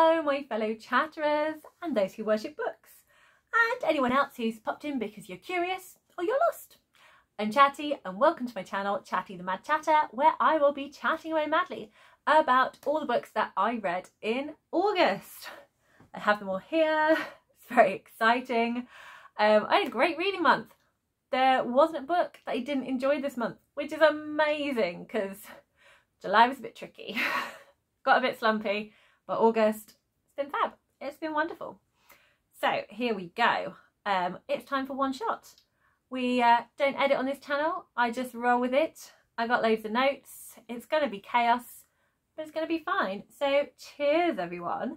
Hello my fellow chatterers and those who worship books, and anyone else who's popped in because you're curious or you're lost. I'm Chatty and welcome to my channel Chatty the Mad Chatter, where I will be chatting away madly about all the books that I read in August. I have them all here. It's very exciting. I had a great reading month. There wasn't a book that I didn't enjoy this month, which is amazing because July was a bit tricky. Got a bit slumpy, but August, it's been fab. It's been wonderful. So here we go. It's time for one shot. We don't edit on this channel. I just roll with it. I got loads of notes. It's going to be chaos, but it's going to be fine. So cheers, everyone.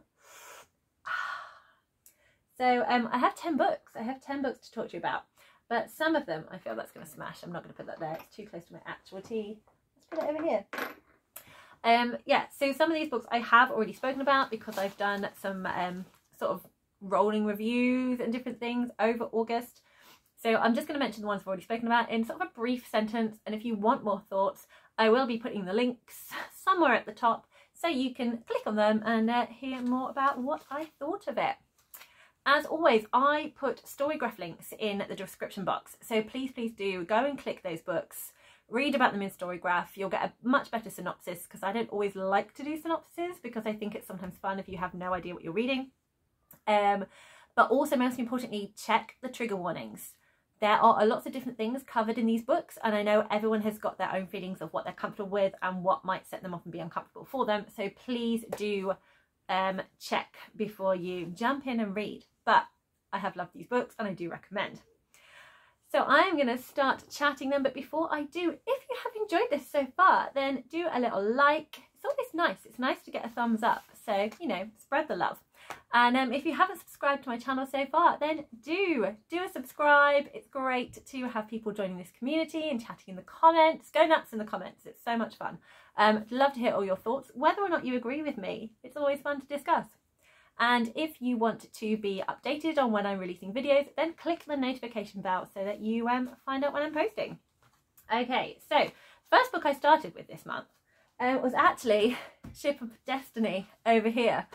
So I have 10 books. I have 10 books to talk to you about, but some of them I feel that's going to smash. I'm not going to put that there. It's too close to my actual tea. Let's put it over here. Yeah, so some of these books I have already spoken about because I've done some sort of rolling reviews and different things over August. So I'm just going to mention the ones I've already spoken about in sort of a brief sentence, and if you want more thoughts, I will be putting the links somewhere at the top so you can click on them and hear more about what I thought of it. As always, I put Storygraph links in the description box, so please do go and click those books. Read about them in Storygraph. You'll get a much better synopsis, because I don't always like to do synopses because I think it's sometimes fun if you have no idea what you're reading. But also, most importantly, check the trigger warnings. There are lots of different things covered in these books, and I know everyone has got their own feelings of what they're comfortable with and what might set them off and be uncomfortable for them. So please do check before you jump in and read. But I have loved these books and I do recommend. So I am going to start chatting them, but before I do, if you have enjoyed this so far, then do a little like. It's always nice. It's nice to get a thumbs up. So, you know, spread the love. And if you haven't subscribed to my channel so far, then do a subscribe. It's great to have people joining this community and chatting in the comments. Go nuts in the comments. It's so much fun. I'd love to hear all your thoughts, whether or not you agree with me. It's always fun to discuss. And if you want to be updated on when I'm releasing videos, then click the notification bell so that you find out when I'm posting. Okay, so first book I started with this month was actually Ship of Destiny over here.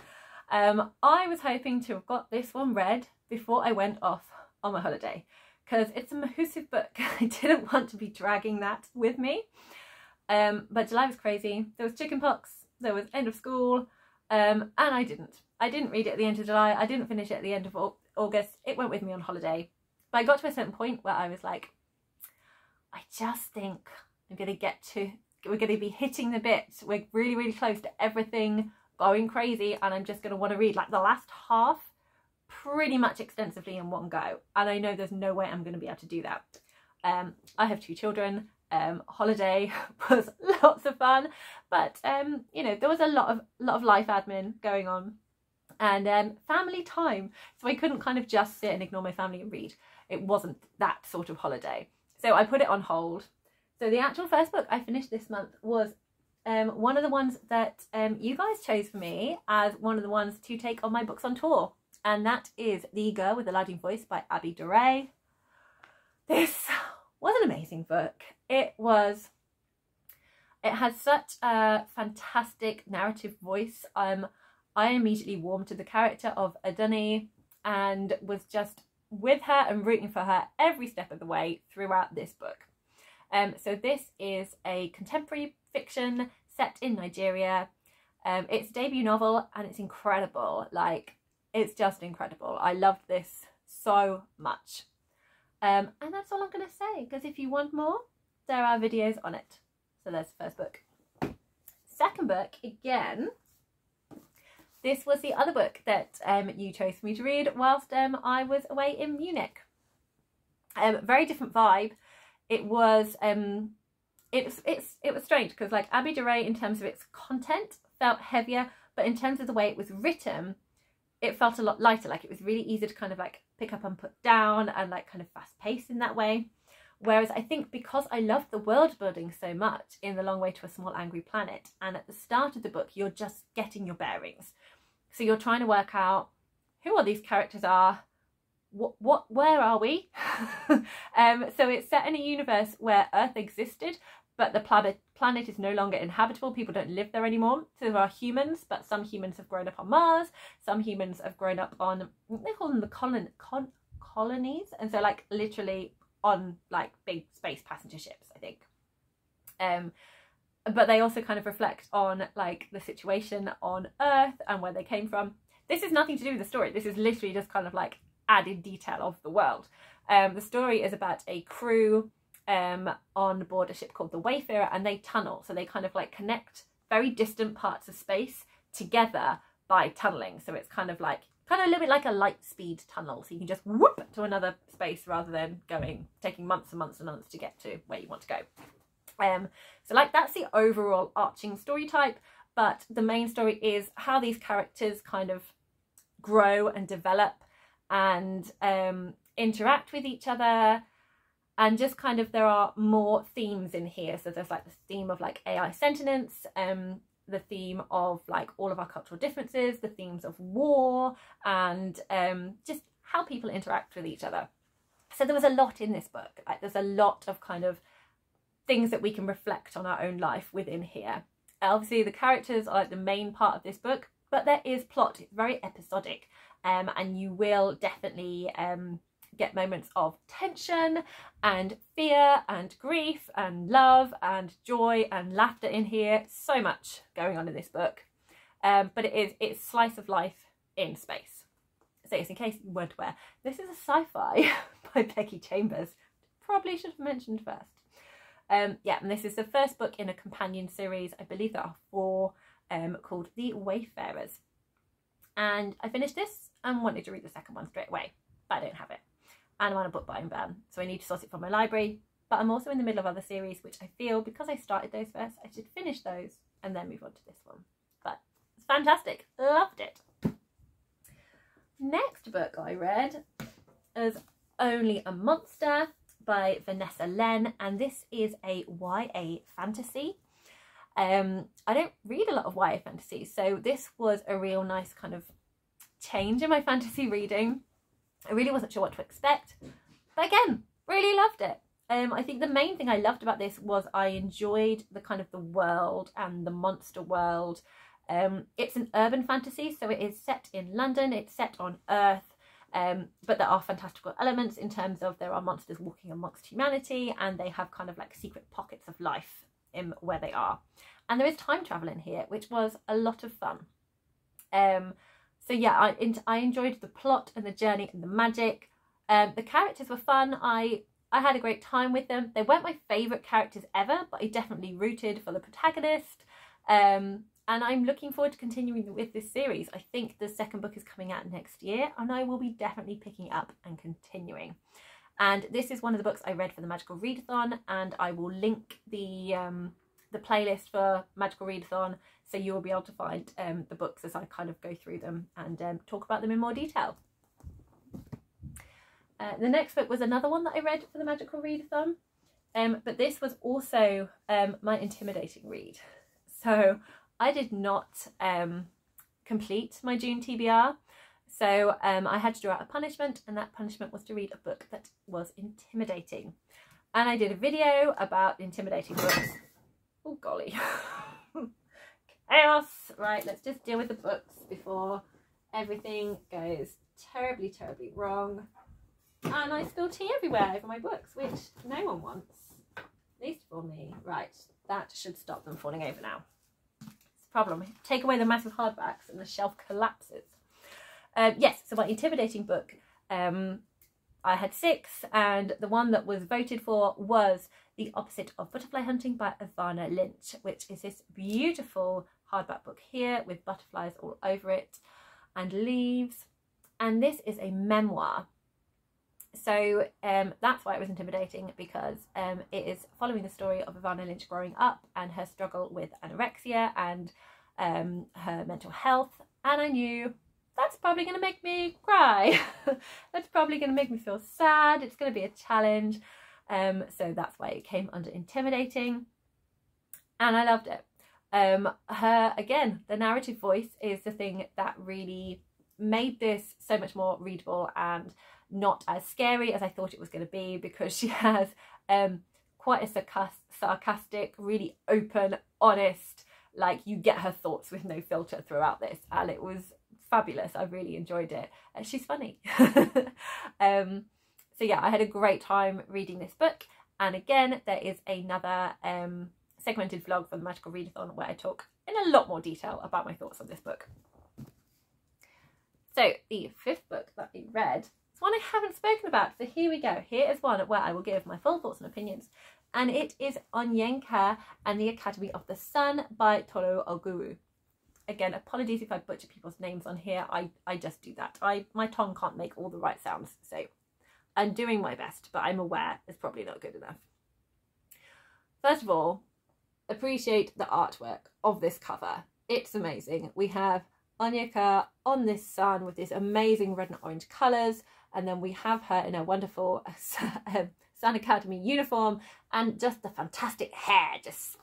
I was hoping to have got this one read before I went off on my holiday because it's a massive book. I didn't want to be dragging that with me. But July was crazy. There was chickenpox, there was end of school, and I didn't read it at the end of July. I didn't finish it at the end of August. It went with me on holiday. But I got to a certain point where I was like, I just think we're going to be hitting the bits. We're really close to everything going crazy, and I'm just going to want to read like the last half pretty much extensively in one go. And I know there's no way I'm going to be able to do that. I have 2 children. Holiday was lots of fun, but you know, there was a lot of life admin going on and family time, so I couldn't kind of just sit and ignore my family and read. It wasn't that sort of holiday, so I put it on hold. So the actual first book I finished this month was one of the ones that you guys chose for me as one of the ones to take on my books on tour, and that is The Girl with the Louding Voice by Abby DeRay. This was an amazing book. It has such a fantastic narrative voice. I immediately warmed to the character of Adunni and was just with her and rooting for her every step of the way throughout this book. So this is a contemporary fiction set in Nigeria. It's a debut novel and it's incredible. Like, it's just incredible. I loved this so much. And that's all I'm going to say, because if you want more, there are videos on it. So there's the first book. Second book, again, this was the other book that you chose for me to read whilst I was away in Munich. Very different vibe. It was strange because, like, Abby DeRay, in terms of its content, felt heavier, but in terms of the way it was written, it felt a lot lighter. Like, it was really easy to kind of like pick up and put down, and like kind of fast paced in that way. Whereas I think because I loved the world building so much in The Long Way to a Small Angry Planet, and at the start of the book you're just getting your bearings, so you're trying to work out who these characters are, where are we? So it's set in a universe where Earth existed, but the planet is no longer inhabitable. People don't live there anymore. So there are humans, but some humans have grown up on Mars. Some humans have grown up on, they call them the colonies. And so like literally on like big space passenger ships, I think. But they also kind of reflect on like the situation on Earth and where they came from. This is nothing to do with the story. This is literally just kind of like added detail of the world. The story is about a crew on board a ship called the Wayfarer, and they tunnel. So they kind of like connect very distant parts of space together by tunneling. So it's kind of a little bit like a light speed tunnel. So you can just whoop to another space rather than taking months and months and months to get to where you want to go. So like that's the overall arching story type, but the main story is how these characters kind of grow and develop and interact with each other, and just kind of there are more themes in here. So there's like the theme of like AI sentience, the theme of like all of our cultural differences, the themes of war, and just how people interact with each other. So there was a lot in this book. Like there's a lot of kind of things that we can reflect on our own life within here. Obviously the characters are like the main part of this book, but there is plot. It's very episodic, and you will definitely get moments of tension and fear and grief and love and joy and laughter in here. So much going on in this book, but it's slice of life in space. So in case you weren't aware, this is a sci-fi by Becky Chambers. Probably should have mentioned first. Yeah, and this is the first book in a companion series. I believe there are 4 called The Wayfarers. And I finished this and wanted to read the second one straight away, but I don't have it. And I'm on a book buying ban, so I need to source it from my library. But I'm also in the middle of other series, which I feel, because I started those first, I should finish those and then move on to this one. But it's fantastic. Loved it. Next book I read is Only a Monster by Vanessa Len, and this is a YA fantasy. I don't read a lot of YA fantasy, so this was a real nice kind of change in my fantasy reading. I really wasn't sure what to expect, but again, really loved it. I think the main thing I loved about this was I enjoyed the kind of the world and the monster world. It's an urban fantasy, so it is set in London, it's set on Earth. But there are fantastical elements in terms of there are monsters walking amongst humanity, and they have kind of like secret pockets of life in where they are. And there is time travel in here, which was a lot of fun. So yeah, I enjoyed the plot and the journey and the magic. The characters were fun. I had a great time with them. They weren't my favourite characters ever, but I definitely rooted for the protagonist. And I'm looking forward to continuing with this series. I think the second book is coming out next year, and I will be definitely picking it up and continuing. And this is one of the books I read for the Magical Readathon, and I will link the playlist for Magical Readathon, so you will be able to find the books as I kind of go through them and talk about them in more detail. The next book was another one that I read for the Magical Readathon, but this was also my intimidating read. So I did not complete my June TBR, so I had to draw out a punishment, and that punishment was to read a book that was intimidating. And I did a video about intimidating books. Oh golly. Chaos! Right, let's just deal with the books before everything goes terribly, terribly wrong. And I spill tea everywhere over my books, which no one wants. Least of all me. Right, that should stop them falling over now. Problem. Take away the massive hardbacks and the shelf collapses. Yes, so my intimidating book, I had 6, and the one that was voted for was The Opposite of Butterfly Hunting by Ivana Lynch, which is this beautiful hardback book here with butterflies all over it and leaves. And this is a memoir. So that's why it was intimidating, because it is following the story of Ivana Lynch growing up and her struggle with anorexia and her mental health. And I knew that's probably going to make me cry. That's probably going to make me feel sad. It's going to be a challenge. So that's why it came under intimidating. And I loved it. Again, the narrative voice is the thing that really made this so much more readable and not as scary as I thought it was going to be, because she has quite a sarcastic, really open, honest, like you get her thoughts with no filter throughout this, and it was fabulous. I really enjoyed it, and she's funny. So yeah, I had a great time reading this book. And again, there is another segmented vlog for the Magical Readathon where I talk in a lot more detail about my thoughts on this book. So the fifth book that I read is one I haven't spoken about. So here we go. Here is one where I will give my full thoughts and opinions. And it is Onyeka and the Academy of the Sun by Tolu Oguru. Again, apologies if I butcher people's names on here. I just do that. My tongue can't make all the right sounds. So I'm doing my best, but I'm aware it's probably not good enough. First of all, appreciate the artwork of this cover. It's amazing. We have Onyeka on this sun with these amazing red and orange colours, and then we have her in a wonderful Sun Academy uniform and just the fantastic hair, just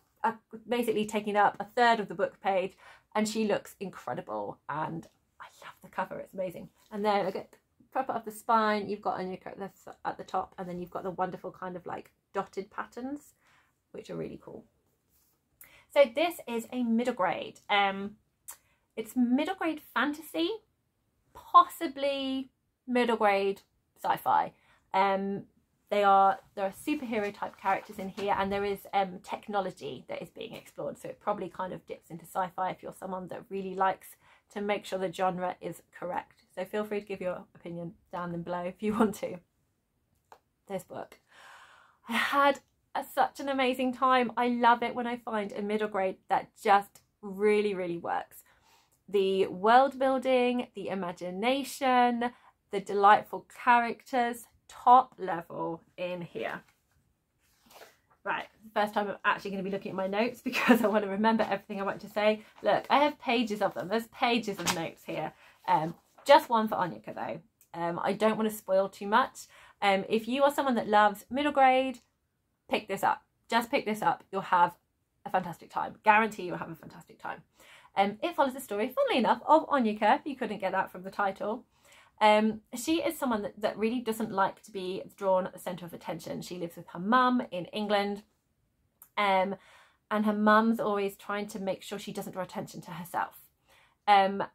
basically taking up a third of the book page, and she looks incredible, and I love the cover. It's amazing. And then I get proper up the spine, you've got Onyeka at the top, and then you've got the wonderful kind of like dotted patterns, which are really cool. So this is a middle grade. It's middle grade fantasy, possibly middle grade sci-fi. There are superhero type characters in here, and there is technology that is being explored, so it probably kind of dips into sci-fi if you're someone that really likes to make sure the genre is correct. So feel free to give your opinion down below if you want to. This book, I had such an amazing time. I love it when I find a middle grade that just really, really works. The world building, the imagination, the delightful characters, top level in here. Right, first time I'm actually going to be looking at my notes because I want to remember everything I want to say. Look, I have pages of them. There's pages of notes here. Just one for Onyeka though. I don't want to spoil too much. If you are someone that loves middle grade, pick this up. Just pick this up. You'll have a fantastic time. Guarantee you'll have a fantastic time. It follows the story, funnily enough, of Onyeka. You couldn't get that from the title. She is someone that really doesn't like to be drawn at the centre of attention. She lives with her mum in England, and her mum's always trying to make sure she doesn't draw attention to herself. And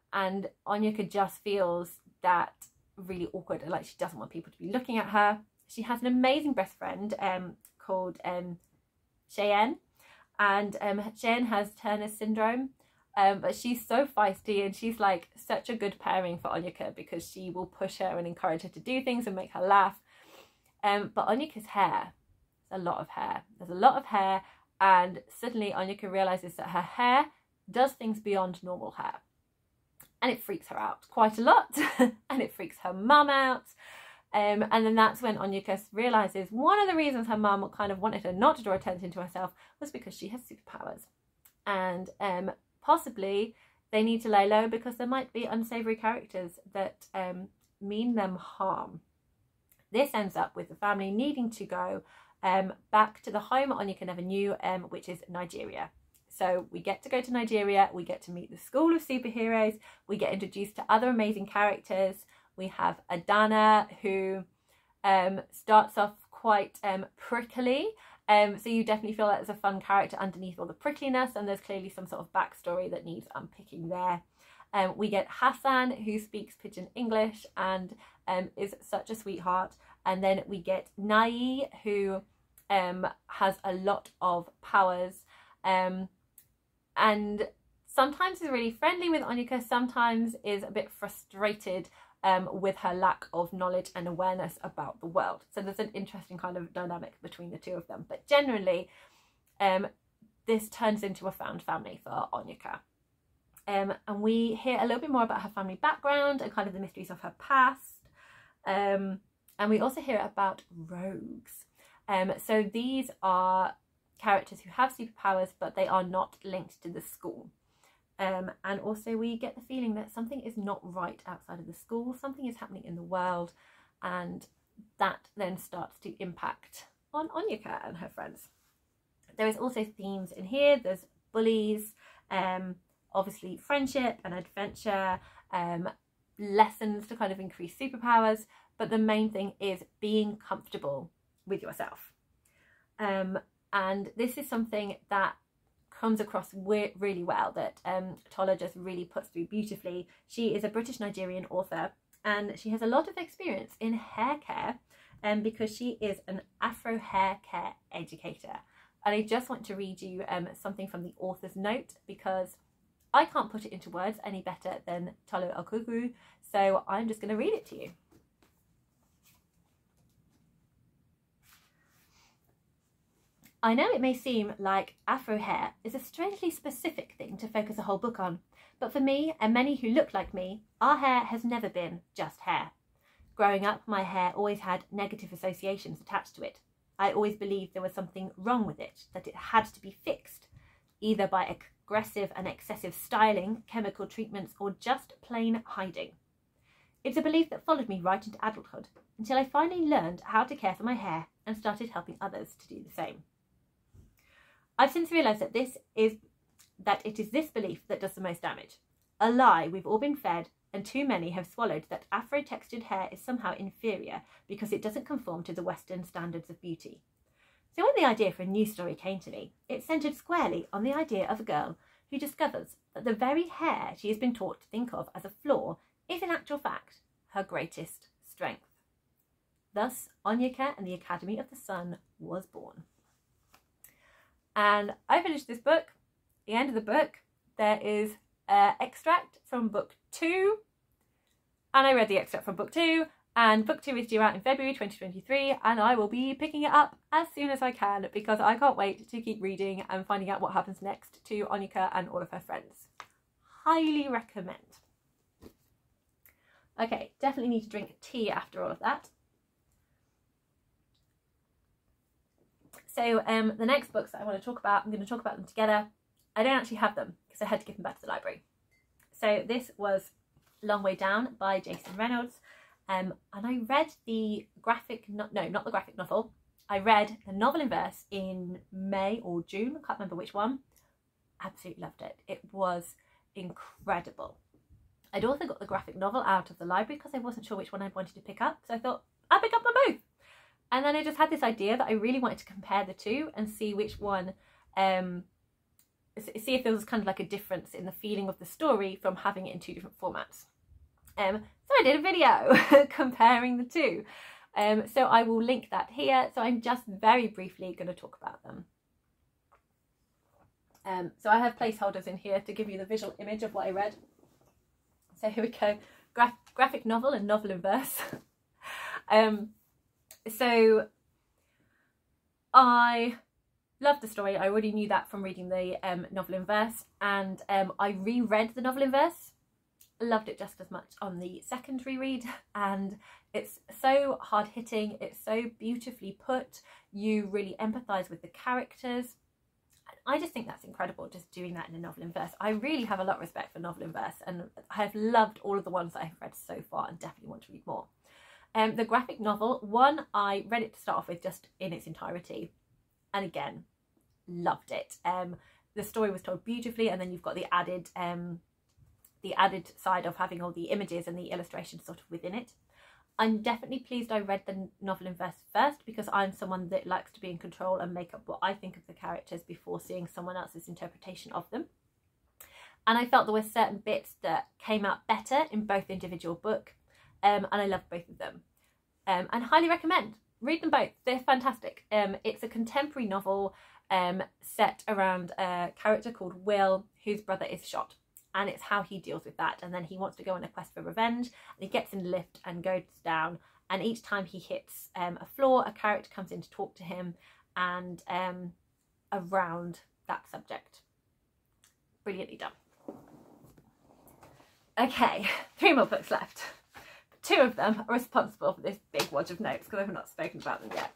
Onyeka just feels that really awkward, like she doesn't want people to be looking at her. She has an amazing best friend called Cheyenne, and Cheyenne has Turner syndrome. But she's so feisty, and she's like such a good pairing for Onyeka because she will push her and encourage her to do things and make her laugh. But Onyeka's hair, there's a lot of hair. There's a lot of hair, and suddenly Onyeka realises that her hair does things beyond normal hair. And it freaks her out quite a lot, and it freaks her mum out. And then that's when Onyeka realises one of the reasons her mum kind of wanted her not to draw attention to herself was because she has superpowers. And possibly they need to lay low because there might be unsavoury characters that mean them harm. This ends up with the family needing to go back to the home Onyeka never knew, which is Nigeria. So we get to go to Nigeria, we get to meet the school of superheroes, we get introduced to other amazing characters. We have Adana, who starts off quite prickly. So you definitely feel like there's a fun character underneath all the prickliness, and there's clearly some sort of backstory that needs unpicking there. We get Hassan, who speaks pidgin English and is such a sweetheart. And then we get Nai, who has a lot of powers. And sometimes is really friendly with Onyeka, sometimes is a bit frustrated with her lack of knowledge and awareness about the world. So there's an interesting kind of dynamic between the two of them. But generally, this turns into a found family for Onyeka. And we hear a little bit more about her family background and kind of the mysteries of her past. And we also hear about rogues. So these are characters who have superpowers, but they are not linked to the school. And also we get the feeling that something is not right outside of the school, something is happening in the world, and that then starts to impact on Onyeka and her friends. There is also themes in here. There's bullies, obviously friendship and adventure, lessons to kind of increase superpowers, but the main thing is being comfortable with yourself. And this is something that comes across really well, that Tola just really puts through beautifully. She is a British Nigerian author, and she has a lot of experience in hair care, because she is an Afro hair care educator. And I just want to read you something from the author's note, because I can't put it into words any better than Tolu Okugu, so I'm just going to read it to you. I know it may seem like Afro hair is a strangely specific thing to focus a whole book on, but for me and many who look like me, our hair has never been just hair. Growing up, my hair always had negative associations attached to it. I always believed there was something wrong with it, that it had to be fixed, either by aggressive and excessive styling, chemical treatments, or just plain hiding. It's a belief that followed me right into adulthood, until I finally learned how to care for my hair and started helping others to do the same. I've since realised that it is this belief that does the most damage. A lie we've all been fed, and too many have swallowed, that Afro-textured hair is somehow inferior because it doesn't conform to the Western standards of beauty. So when the idea for a new story came to me, it centred squarely on the idea of a girl who discovers that the very hair she has been taught to think of as a flaw is in actual fact her greatest strength. Thus, Onyeka and the Academy of the Sun was born. And I finished this book. At the end of the book, there is an extract from book 2. And I read the extract from book 2. And book 2 is due out in February 2023. And I will be picking it up as soon as I can, because I can't wait to keep reading and finding out what happens next to Onyeka and all of her friends. Highly recommend. Okay, definitely need to drink tea after all of that. So the next books that I want to talk about, I'm going to talk about them together. I don't actually have them because I had to give them back to the library. So this was Long Way Down by Jason Reynolds. And I read the not the graphic novel. I read the novel in verse in May or June. I can't remember which one. Absolutely loved it. It was incredible. I'd also got the graphic novel out of the library because I wasn't sure which one I wanted to pick up. So I thought I'll pick up them both. And then I just had this idea that I really wanted to compare the two and see which one, see if there was kind of like a difference in the feeling of the story from having it in two different formats. So I did a video comparing the two. So I will link that here. So I'm just very briefly going to talk about them. So I have placeholders in here to give you the visual image of what I read. So here we go, graphic novel and novel in verse. So I loved the story. I already knew that from reading the novel in verse, and I reread the novel in verse. Loved it just as much on the second reread, and it's so hard-hitting, it's so beautifully put. You really empathise with the characters. I just think that's incredible, just doing that in a novel in verse. I really have a lot of respect for novel in verse, and I have loved all of the ones that I've read so far and definitely want to read more. The graphic novel, one, I read it to start off with just in its entirety, and again, loved it. The story was told beautifully, and then you've got the added side of having all the images and the illustrations sort of within it. I'm definitely pleased I read the novel in verse first, because I'm someone that likes to be in control and make up what I think of the characters before seeing someone else's interpretation of them. And I felt there were certain bits that came out better in both individual book, and I love both of them. And highly recommend. Read them both. They're fantastic. It's a contemporary novel set around a character called Will, whose brother is shot. And it's how he deals with that. And then he wants to go on a quest for revenge. And he gets in the lift and goes down. And each time he hits a floor, a character comes in to talk to him and around that subject. Brilliantly done. Okay, 3 more books left. 2 of them are responsible for this big wad of notes because I've not spoken about them yet.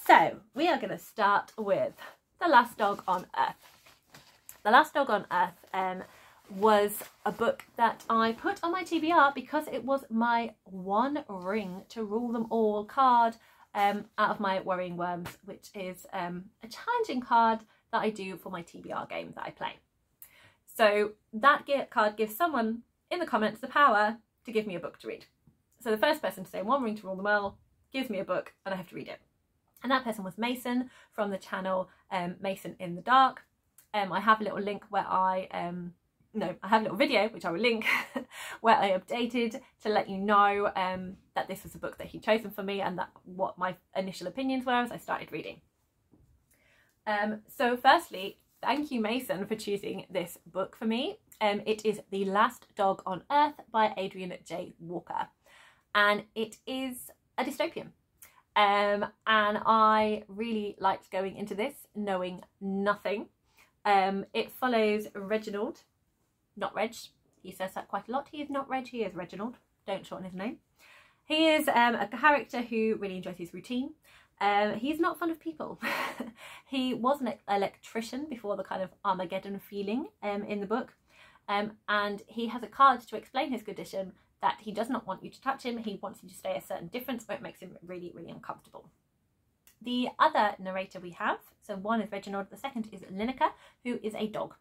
So we are going to start with The Last Dog on Earth. The Last Dog on Earth was a book that I put on my TBR because it was my one ring to rule them all card out of my Worrying Worms, which is a challenging card that I do for my TBR game that I play. So that card gives someone in the comments the power to give me a book to read. So the first person to say one ring to rule them all gives me a book and I have to read it. And that person was Mason from the channel Mason in the Dark. I have a little link where I have a little video which I will link where I updated to let you know that this was a book that he'd chosen for me, and that what my initial opinions were as I started reading. So firstly, thank you, Mason, for choosing this book for me. It is The Last Dog on Earth by Adrian J. Walker, and it is a dystopian. And I really liked going into this knowing nothing. It follows Reginald, not Reg. He says that quite a lot. He is not Reg, he is Reginald. Don't shorten his name. He is a character who really enjoys his routine. He's not fond of people. He was an electrician before the kind of Armageddon feeling in the book. And he has a card to explain his condition that he does not want you to touch him. He wants you to stay a certain distance, or it makes him really, really uncomfortable. The other narrator we have, so one is Reginald, the second is Onyeka, who is a dog.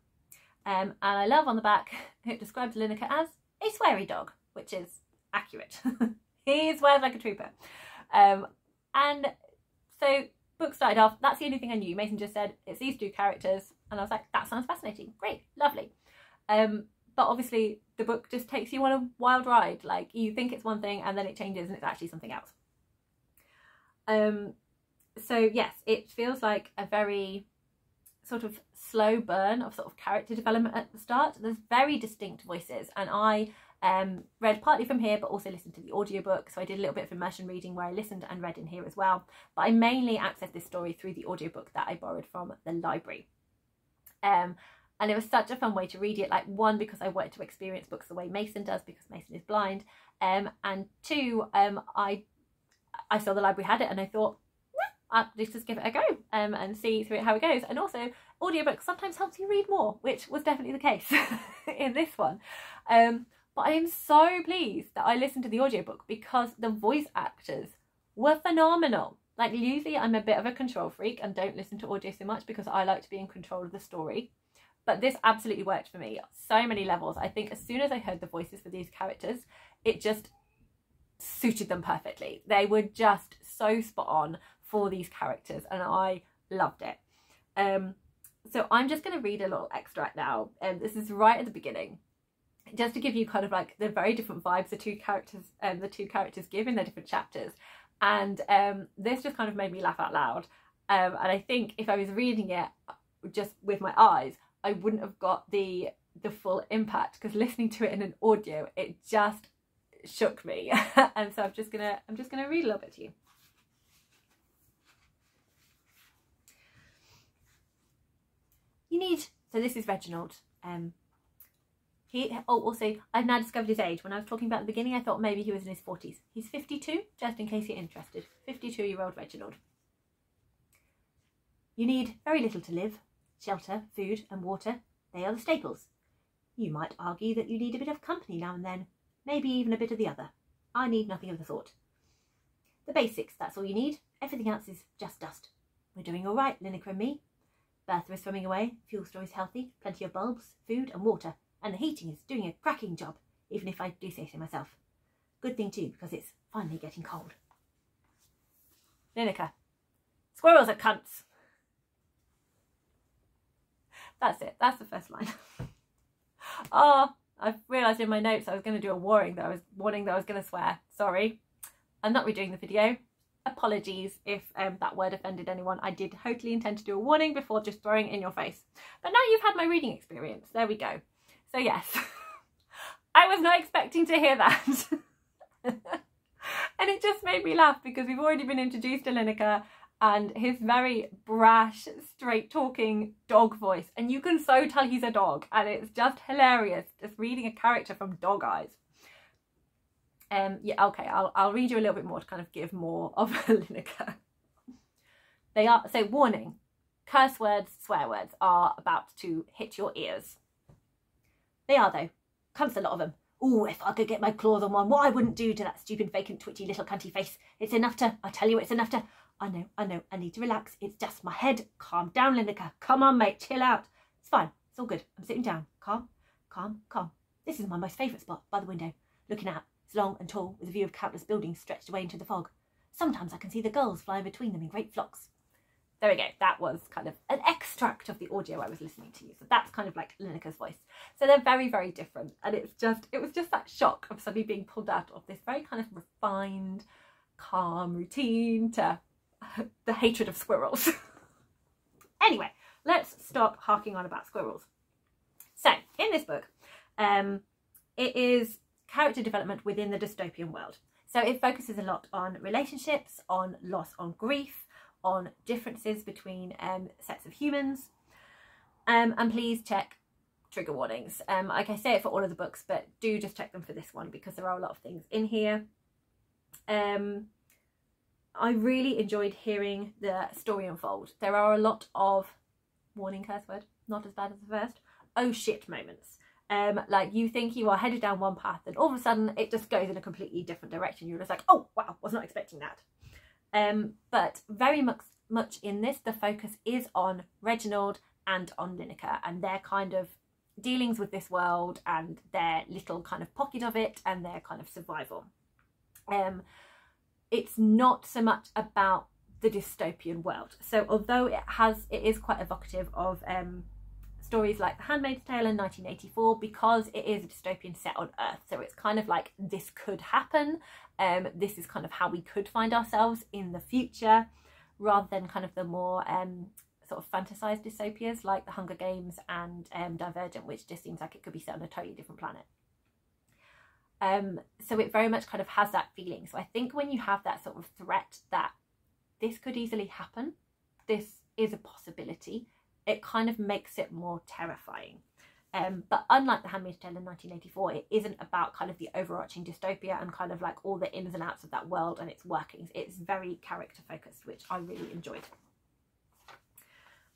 And I love on the back, it describes Onyeka as a sweary dog, which is accurate. He swears like a trooper. And so book started off, that's the only thing I knew. Mason just said, it's these two characters. And I was like, that sounds fascinating. Great, lovely. But obviously the book just takes you on a wild ride. Like, you think it's one thing and then it changes and it's actually something else. So yes, it feels like a very sort of slow burn of sort of character development at the start. There's very distinct voices, and I read partly from here but also listened to the audiobook, so I did a little bit of immersion reading where I listened and read in here as well, but I mainly accessed this story through the audiobook that I borrowed from the library. And it was such a fun way to read it, like, one, because I wanted to experience books the way Mason does, because Mason is blind, and two, I saw the library had it and I thought, I'll just give it a go and see through it how it goes. And also, audiobook sometimes helps you read more, which was definitely the case in this one. But I am so pleased that I listened to the audiobook because the voice actors were phenomenal. Like, usually I'm a bit of a control freak and don't listen to audio so much because I like to be in control of the story. But this absolutely worked for me. So many levels. I think as soon as I heard the voices for these characters, it just suited them perfectly. They were just so spot on for these characters and I loved it. So I'm just going to read a little extract now. This is right at the beginning, just to give you kind of like the very different vibes the two characters give in their different chapters. And this just kind of made me laugh out loud. And I think if I was reading it just with my eyes, I wouldn't have got the full impact, because listening to it in an audio, it just shook me. And so I'm just gonna read a little bit to you. You need, so this is Reginald. Also, I've now discovered his age. When I was talking about at the beginning, I thought maybe he was in his 40s. He's 52, just in case you're interested. 52-year-old Reginald. You need very little to live. Shelter, food and water, they are the staples. You might argue that you need a bit of company now and then, maybe even a bit of the other. I need nothing of the sort. The basics, that's all you need. Everything else is just dust. We're doing all right, Onyeka and me. Bertha is swimming away, fuel store is healthy, plenty of bulbs, food and water, and the heating is doing a cracking job, even if I do say so myself. Good thing too, because it's finally getting cold. Onyeka. Squirrels are cunts. That's it. That's the first line. Oh, I've realised in my notes I was going to do a warning that I was going to swear. Sorry. I'm not redoing the video. Apologies if that word offended anyone. I did totally intend to do a warning before just throwing it in your face. But now you've had my reading experience. There we go. So yes, I was not expecting to hear that. And it just made me laugh because we've already been introduced to Onyeka and his very brash, straight-talking dog voice. And you can so tell he's a dog. And it's just hilarious just reading a character from Dog Eyes. Yeah, okay, I'll read you a little bit more to kind of give more of Onyeka. They are, so warning, curse words, swear words are about to hit your ears. They are though, comes a lot of them. Oh, if I could get my claws on one, what I wouldn't do to that stupid, vacant, twitchy little cunty face. It's enough to, I tell you, it's enough to, I know, I need to relax. It's just my head. Calm down, Onyeka. Come on, mate, chill out. It's fine, it's all good. I'm sitting down. Calm, calm, calm. This is my most favourite spot, by the window, looking out. It's long and tall, with a view of countless buildings stretched away into the fog. Sometimes I can see the gulls fly between them in great flocks. There we go. That was kind of an extract of the audio I was listening to. So that's kind of like Onyeka's voice. So they're very, very different. And it was just that shock of suddenly being pulled out of this very kind of refined, calm routine to the hatred of squirrels. Anyway, let's stop harking on about squirrels. So in this book, it is character development within the dystopian world. So it focuses a lot on relationships, on loss, on grief, on differences between sets of humans. And please check trigger warnings. Like I say it for all of the books, but do just check them for this one because there are a lot of things in here. I really enjoyed hearing the story unfold. There are a lot of, warning curse word, not as bad as the first, oh shit moments. Like you think you are headed down one path and all of a sudden it just goes in a completely different direction. You're just like, oh wow, was not expecting that. But very much in this, the focus is on Reginald and on Onyeka and their kind of dealings with this world and their little kind of pocket of it and their kind of survival. It's not so much about the dystopian world. So although it is quite evocative of stories like The Handmaid's Tale in 1984, because it is a dystopian set on Earth. So it's kind of like this could happen. This is kind of how we could find ourselves in the future, rather than kind of the more sort of fantasized dystopias like The Hunger Games and Divergent, which just seems like it could be set on a totally different planet. So it very much kind of has that feeling. So I think when you have that sort of threat that this could easily happen, this is a possibility, it kind of makes it more terrifying. But unlike The Handmaid's Tale in 1984, it isn't about kind of the overarching dystopia and kind of like all the ins and outs of that world and its workings. It's very character focused, which I really enjoyed.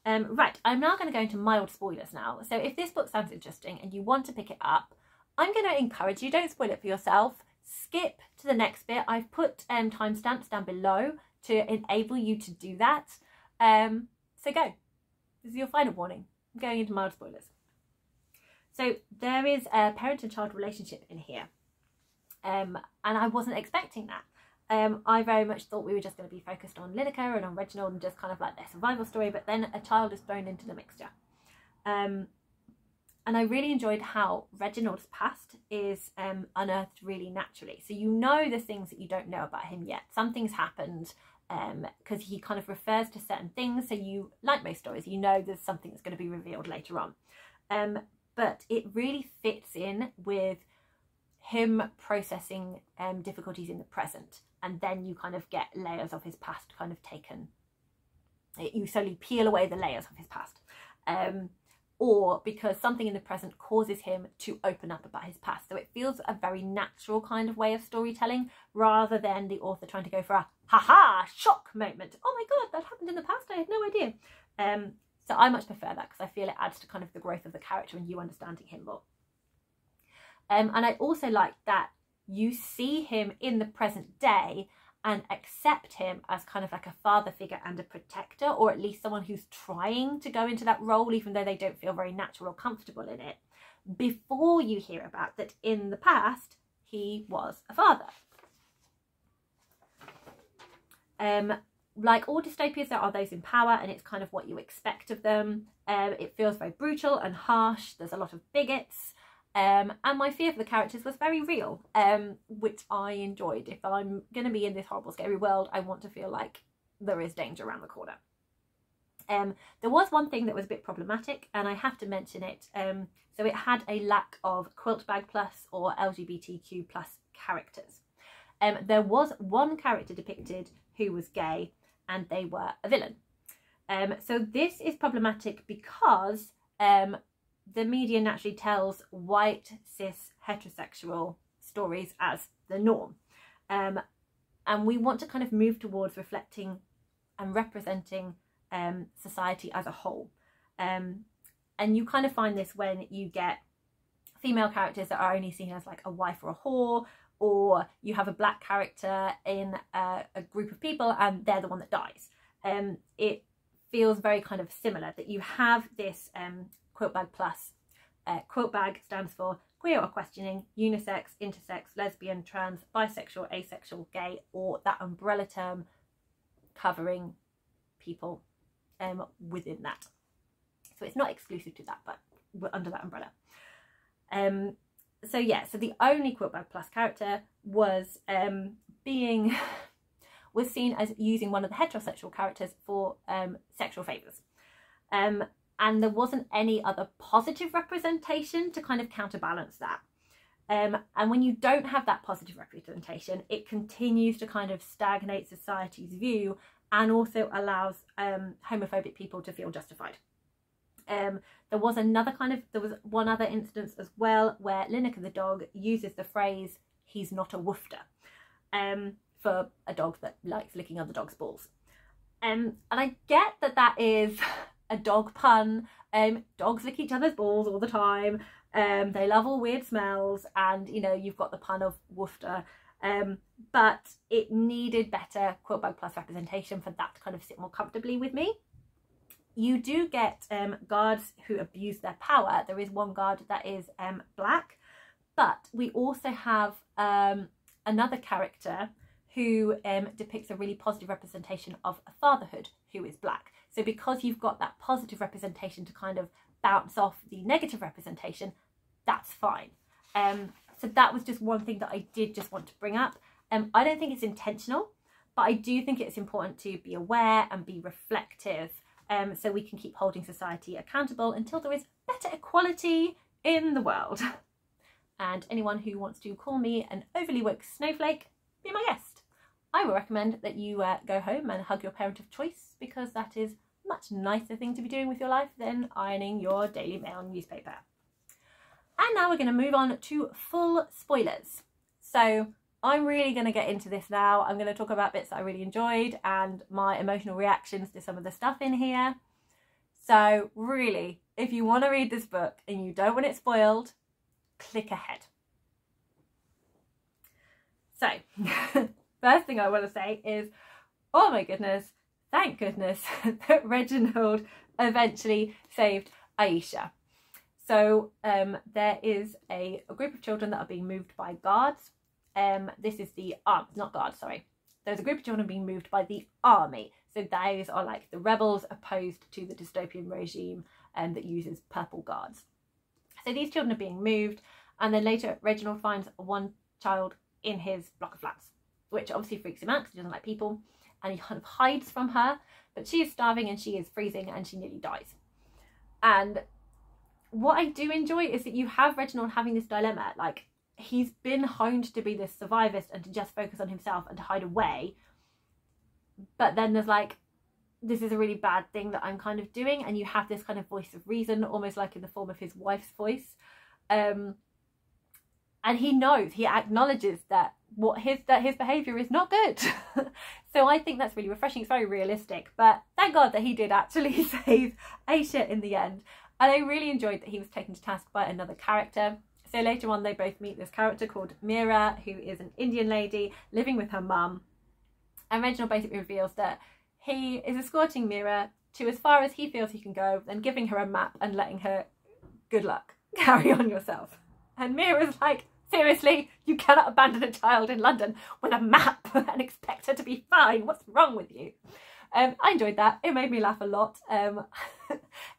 Right, I'm now going to go into mild spoilers now. So if this book sounds interesting and you want to pick it up, I'm going to encourage you, don't spoil it for yourself. Skip to the next bit. I've put timestamps down below to enable you to do that. So go. This is your final warning. I'm going into mild spoilers. So there is a parent and child relationship in here. And I wasn't expecting that. I very much thought we were just going to be focused on Onyeka and on Reginald and just kind of like their survival story, but then a child is thrown into the mixture. And I really enjoyed how Reginald's past is unearthed really naturally. So you know the things that you don't know about him yet. Something's happened because he kind of refers to certain things. So you, like most stories, you know there's something that's going to be revealed later on. But it really fits in with him processing difficulties in the present. And then you kind of get layers of his past kind of taken. You slowly peel away the layers of his past. Or because something in the present causes him to open up about his past. So it feels a very natural kind of way of storytelling rather than the author trying to go for a ha-ha shock moment. Oh my God, that happened in the past. I had no idea. So I much prefer that because I feel it adds to kind of the growth of the character and you understanding him more. And I also like that you see him in the present day and accept him as kind of like a father figure and a protector, or at least someone who's trying to go into that role, even though they don't feel very natural or comfortable in it, before you hear about that in the past, he was a father. Like all dystopias, there are those in power and it's kind of what you expect of them. It feels very brutal and harsh. There's a lot of bigots. And my fear for the characters was very real, which I enjoyed. If I'm going to be in this horrible, scary world, I want to feel like there is danger around the corner. There was one thing that was a bit problematic, and I have to mention it. So it had a lack of quilt bag plus or LGBTQ plus characters. There was one character depicted who was gay, and they were a villain. So this is problematic because the media naturally tells white, cis, heterosexual stories as the norm. And we want to kind of move towards reflecting and representing society as a whole. And you kind of find this when you get female characters that are only seen as like a wife or a whore, or you have a black character in a group of people and they're the one that dies. It feels very kind of similar that you have this quilt bag plus. Quilt bag stands for queer or questioning, unisex, intersex, lesbian, trans, bisexual, asexual, gay, or that umbrella term covering people within that. So it's not exclusive to that, but we're under that umbrella. So yeah, so the only Quilt Bag Plus character was was seen as using one of the heterosexual characters for sexual favours. And there wasn't any other positive representation to kind of counterbalance that. And when you don't have that positive representation, it continues to kind of stagnate society's view and also allows homophobic people to feel justified. There was one other instance as well where Onyeka the dog uses the phrase, "he's not a woofter," for a dog that likes licking other dogs' balls. And I get that that is a dog pun. Dogs lick each other's balls all the time. They love all weird smells, and you know, you've got the pun of woofter. But it needed better Quilt Bag Plus representation for that to kind of sit more comfortably with me. You do get guards who abuse their power. There is one guard that is black, but we also have another character who depicts a really positive representation of a fatherhood who is black. So because you've got that positive representation to kind of bounce off the negative representation, that's fine. So that was just one thing that I did just want to bring up. I don't think it's intentional, but I do think it's important to be aware and be reflective, so we can keep holding society accountable until there is better equality in the world. And anyone who wants to call me an overly woke snowflake, be my guest. I will recommend that you go home and hug your parent of choice, because that is a much nicer thing to be doing with your life than ironing your Daily Mail newspaper. And now we're going to move on to full spoilers. So I'm really going to get into this now. I'm going to talk about bits that I really enjoyed and my emotional reactions to some of the stuff in here. So really, if you want to read this book and you don't want it spoiled, click ahead. So, first thing I want to say is, oh my goodness, thank goodness that Reginald eventually saved Aisha. So there is a group of children that are being moved by guards. This is the not guards, sorry. There's a group of children being moved by the army. So those are like the rebels opposed to the dystopian regime that uses purple guards. So these children are being moved, and then later Reginald finds one child in his block of flats, which obviously freaks him out because he doesn't like people, and he kind of hides from her, but she is starving and she is freezing and she nearly dies. And what I do enjoy is that you have Reginald having this dilemma, like he's been honed to be this survivalist and to just focus on himself and to hide away, but then there's like, this is a really bad thing that I'm kind of doing, and you have this kind of voice of reason, almost like in the form of his wife's voice, and he knows, he acknowledges that his behaviour is not good. So I think that's really refreshing. It's very realistic, but thank God that he did actually save Aisha in the end. And I really enjoyed that he was taken to task by another character. So later on they both meet this character called Meera, who is an Indian lady living with her mum. And Reginald basically reveals that he is escorting Meera to as far as he feels he can go, then giving her a map and letting her, good luck, carry on yourself. And Meera's like, seriously, you cannot abandon a child in London with a map and expect her to be fine. What's wrong with you? I enjoyed that. It made me laugh a lot.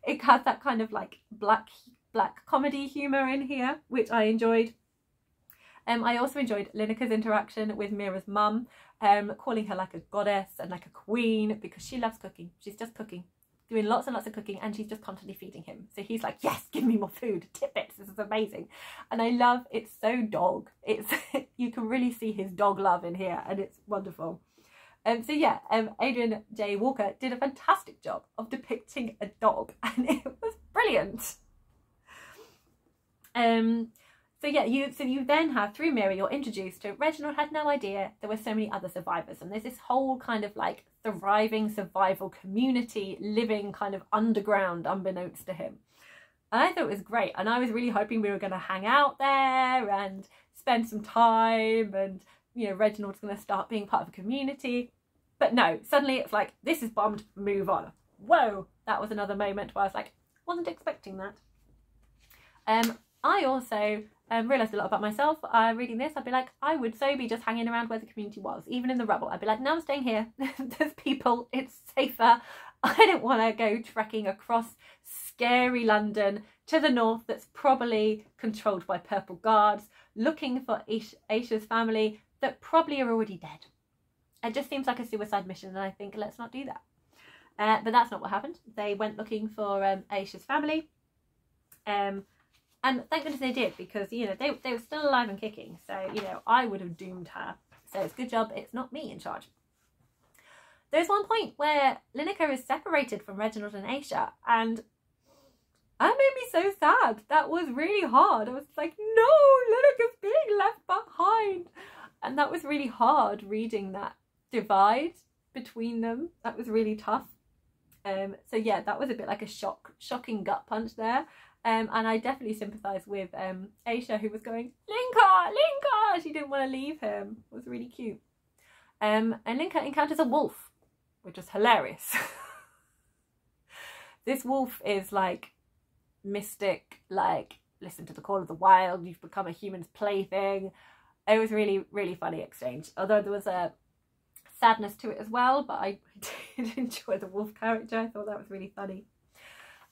It has that kind of like black comedy humour in here, which I enjoyed. I also enjoyed Onyeka's interaction with Meera's mum, calling her like a goddess and like a queen, because she loves cooking. She's just cooking, doing lots and lots of cooking, and she's just constantly feeding him. So he's like, yes, give me more food, tidbits, this is amazing. And I love, it's so dog. It's you can really see his dog love in here, and it's wonderful. So yeah, Adrian J. Walker did a fantastic job of depicting a dog, and it was brilliant. So yeah, you then have, through Meera, you're introduced to Reginald had no idea there were so many other survivors, and there's this whole kind of like thriving survival community living kind of underground unbeknownst to him. And I thought it was great, and I was really hoping we were going to hang out there and spend some time, and you know, Reginald's going to start being part of a community. But no, suddenly it's like, this is bombed, move on. Whoa, that was another moment where I was like, wasn't expecting that. I also realised a lot about myself reading this. I'd be like, I would so be just hanging around where the community was, even in the rubble. I'd be like, no, I'm staying here. There's people, it's safer. I don't want to go trekking across scary London to the north that's probably controlled by purple guards, looking for Aisha's family that probably are already dead. It just seems like a suicide mission, and I think, let's not do that. But that's not what happened. They went looking for Aisha's family. And thank goodness they did, because, you know, they were still alive and kicking. So, you know, I would have doomed her. So it's a good job it's not me in charge. There's one point where Onyeka is separated from Reginald and Aisha, and that made me so sad. That was really hard. I was like, no, Onyeka's being left behind. And that was really hard, reading that divide between them. That was really tough. So yeah, that was a bit like a shocking gut punch there. And I definitely sympathise with Aisha, who was going, Linka! She didn't want to leave him. It was really cute. And Linka encounters a wolf, which was hilarious. This wolf is like mystic, like, listen to the call of the wild, you've become a human's plaything. It was really, really funny exchange. Although there was a sadness to it as well, but I did enjoy the wolf character. I thought that was really funny.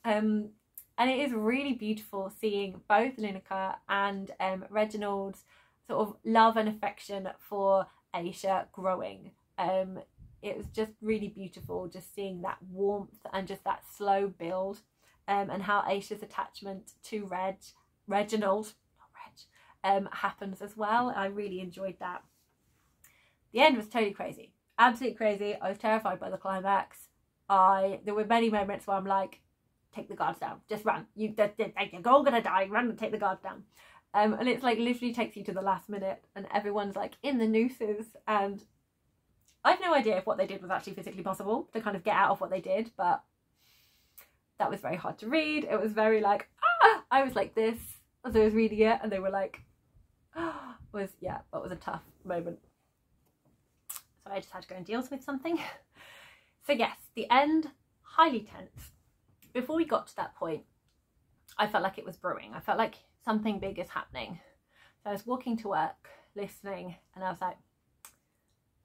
And it is really beautiful seeing both Onyeka and Reginald's sort of love and affection for Aisha growing. It was just really beautiful just seeing that warmth and just that slow build, and how Aisha's attachment to Reginald happens as well. I really enjoyed that. The end was totally crazy, absolutely crazy. I was terrified by the climax. There were many moments where I'm like, take the guards down, just run, you're all gonna die, run and take the guards down. And it's like literally takes you to the last minute, and everyone's like in the nooses, and I've no idea if what they did was actually physically possible to kind of get out of what they did, but that was very hard to read. It was very like, I was like this as I was reading it, and they were like, that was a tough moment. So I just had to go and deal with something. So yes, the end, highly tense. Before we got to that point, I felt like it was brewing. I felt like something big is happening. So I was walking to work, listening, and I was like,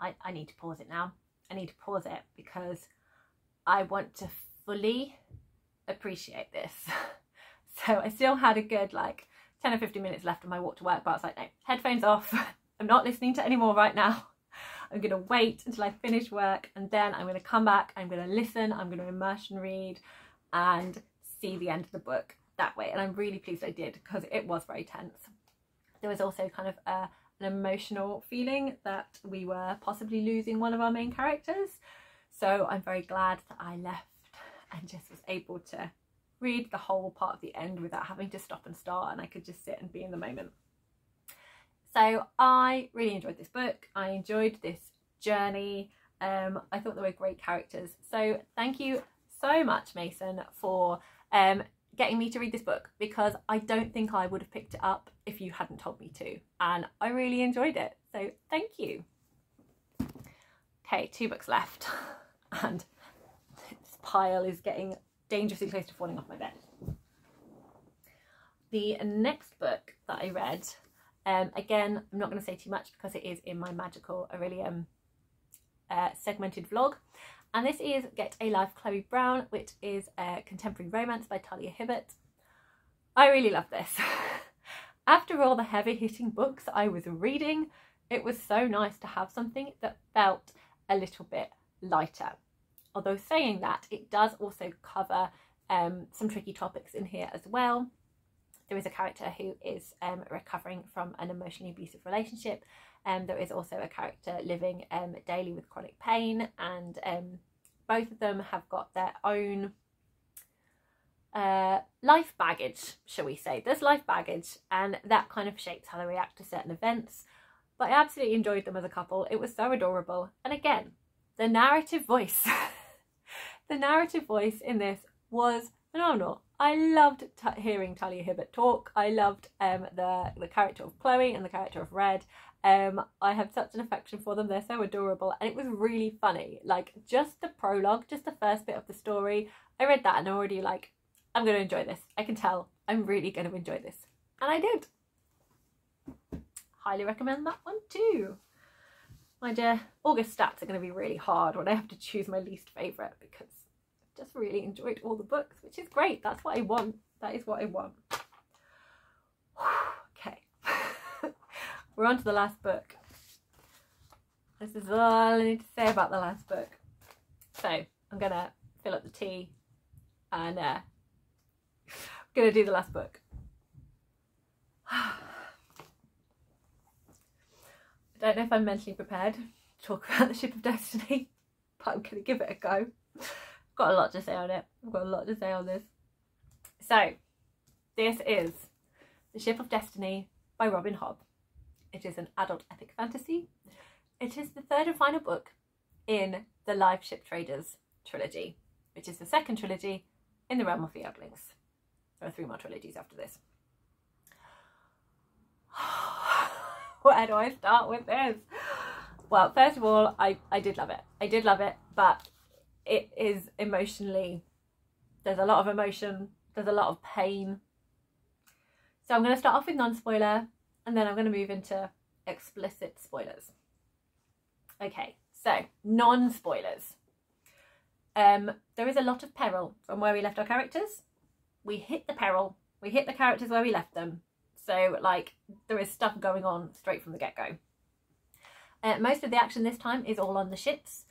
I need to pause it now. I need to pause it because I want to fully appreciate this. So I still had a good like 10 or 15 minutes left on my walk to work, but I was like, no, headphones off. I'm not listening to any more right now. I'm going to wait until I finish work, and then I'm going to come back, I'm going to listen, I'm going to immerse and read and see the end of the book that way. And I'm really pleased I did, because it was very tense. There was also kind of an emotional feeling that we were possibly losing one of our main characters. So I'm very glad that I left and just was able to read the whole part of the end without having to stop and start, and I could just sit and be in the moment. So I really enjoyed this book. I enjoyed this journey. I thought there were great characters. So thank you so much, Mason, for getting me to read this book, because I don't think I would have picked it up if you hadn't told me to, and I really enjoyed it. So thank you. Okay, 2 books left, and this pile is getting dangerously close to falling off my bed. The next book that I read, again, I'm not going to say too much because it is in my magical Aurelium segmented vlog, and this is Get a Life Chloe Brown, which is a contemporary romance by Talia Hibbert. I really love this. After all the heavy-hitting books I was reading, it was so nice to have something that felt a little bit lighter. Although saying that, it does also cover some tricky topics in here as well. There is a character who is recovering from an emotionally abusive relationship. There is also a character living daily with chronic pain, and both of them have got their own life baggage, shall we say. There's life baggage, and that kind of shapes how they react to certain events. But I absolutely enjoyed them as a couple. It was so adorable. And again, the narrative voice. The narrative voice in this was phenomenal. I loved hearing Talia Hibbert talk. I loved the character of Chloe and the character of Red. I have such an affection for them. They're so adorable, and it was really funny. Like, just the prologue, just the first bit of the story, I read that and I'm already like, I'm going to enjoy this. I can tell I'm really going to enjoy this. And I did. highly recommend that one too. My dear, August stats are going to be really hard when I have to choose my least favourite, because I've just really enjoyed all the books, which is great. That's what I want. That is what I want. Okay. We're on to the last book. This is all I need to say about the last book. So I'm going to fill up the tea and I'm going to do the last book. I don't know if I'm mentally prepared to talk about the Ship of Destiny, but I'm going to give it a go. I've got a lot to say on it. I've got a lot to say on this. So, this is The Ship of Destiny by Robin Hobb. It is an adult epic fantasy. It is the third and final book in the Live Ship Traders trilogy, which is the second trilogy in the Realm of the Eldlings. There are 3 more trilogies after this. Where do I start with this? Well, first of all, I did love it. I did love it, but it is emotionally, there's a lot of emotion, there's a lot of pain. So I'm going to start off with non-spoiler, and then I'm going to move into explicit spoilers. Okay, so non-spoilers. There is a lot of peril from where we left our characters. We hit the peril, we hit the characters where we left them. So, like, there is stuff going on straight from the get-go. Most of the action this time is all on the ships.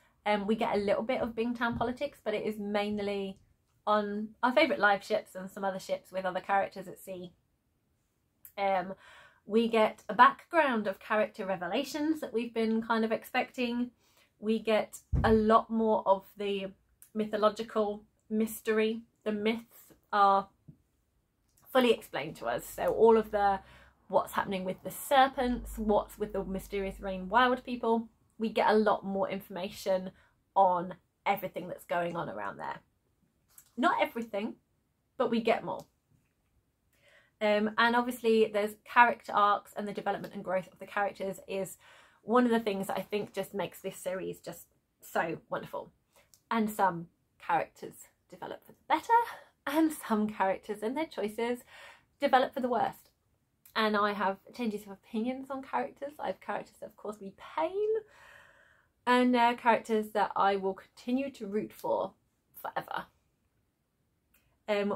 We get a little bit of Bingtown politics, but it is mainly on our favourite live ships and some other ships with other characters at sea. We get a background of character revelations that we've been kind of expecting. We get a lot more of the mythological mystery. The myths are fully explained to us. So all of the what's happening with the serpents, what's with the mysterious rain wild people, we get a lot more information on everything that's going on around there. Not everything, but we get more. And obviously there's character arcs, and the development and growth of the characters is one of the things that I think just makes this series just so wonderful. And some characters develop for the better, and some characters and their choices develop for the worst. And I have changes of opinions on characters. I have characters that have caused me pain, and characters that I will continue to root for forever.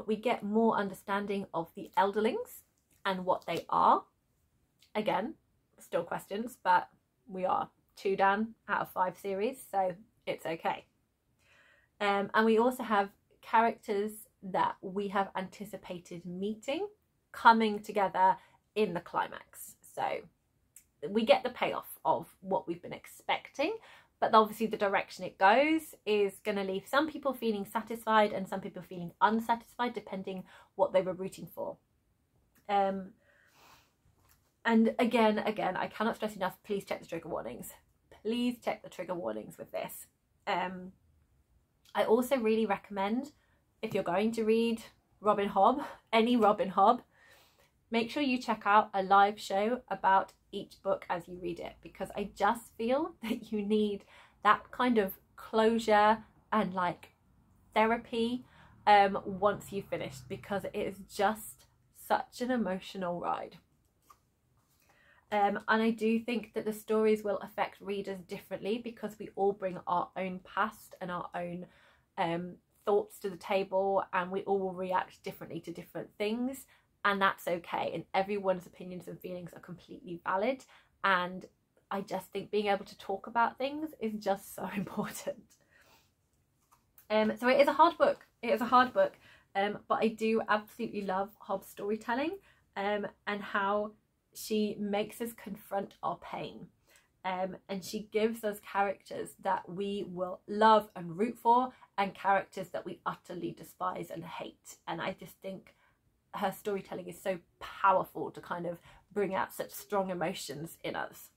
We get more understanding of the elderlings and what they are. Again, still questions, but we are 2 down out of 5 series, so it's okay. And we also have characters that we have anticipated meeting coming together in the climax. So we get the payoff of what we've been expecting, but obviously the direction it goes is going to leave some people feeling satisfied and some people feeling unsatisfied, depending what they were rooting for. And again, I cannot stress enough, please check the trigger warnings. Please check the trigger warnings with this. I also really recommend, if you're going to read Robin Hobb, any Robin Hobb, make sure you check out a live show about each book as you read it, because I just feel that you need that kind of closure and like therapy once you've finished, because it is just such an emotional ride. And I do think that the stories will affect readers differently, because we all bring our own past and our own thoughts to the table, and we all will react differently to different things, and that's okay, and everyone's opinions and feelings are completely valid. And I just think being able to talk about things is just so important. So it is a hard book. It is a hard book, but I do absolutely love Hobb's storytelling, and how she makes us confront our pain. And she gives us characters that we will love and root for, and characters that we utterly despise and hate. And I just think her storytelling is so powerful to kind of bring out such strong emotions in us.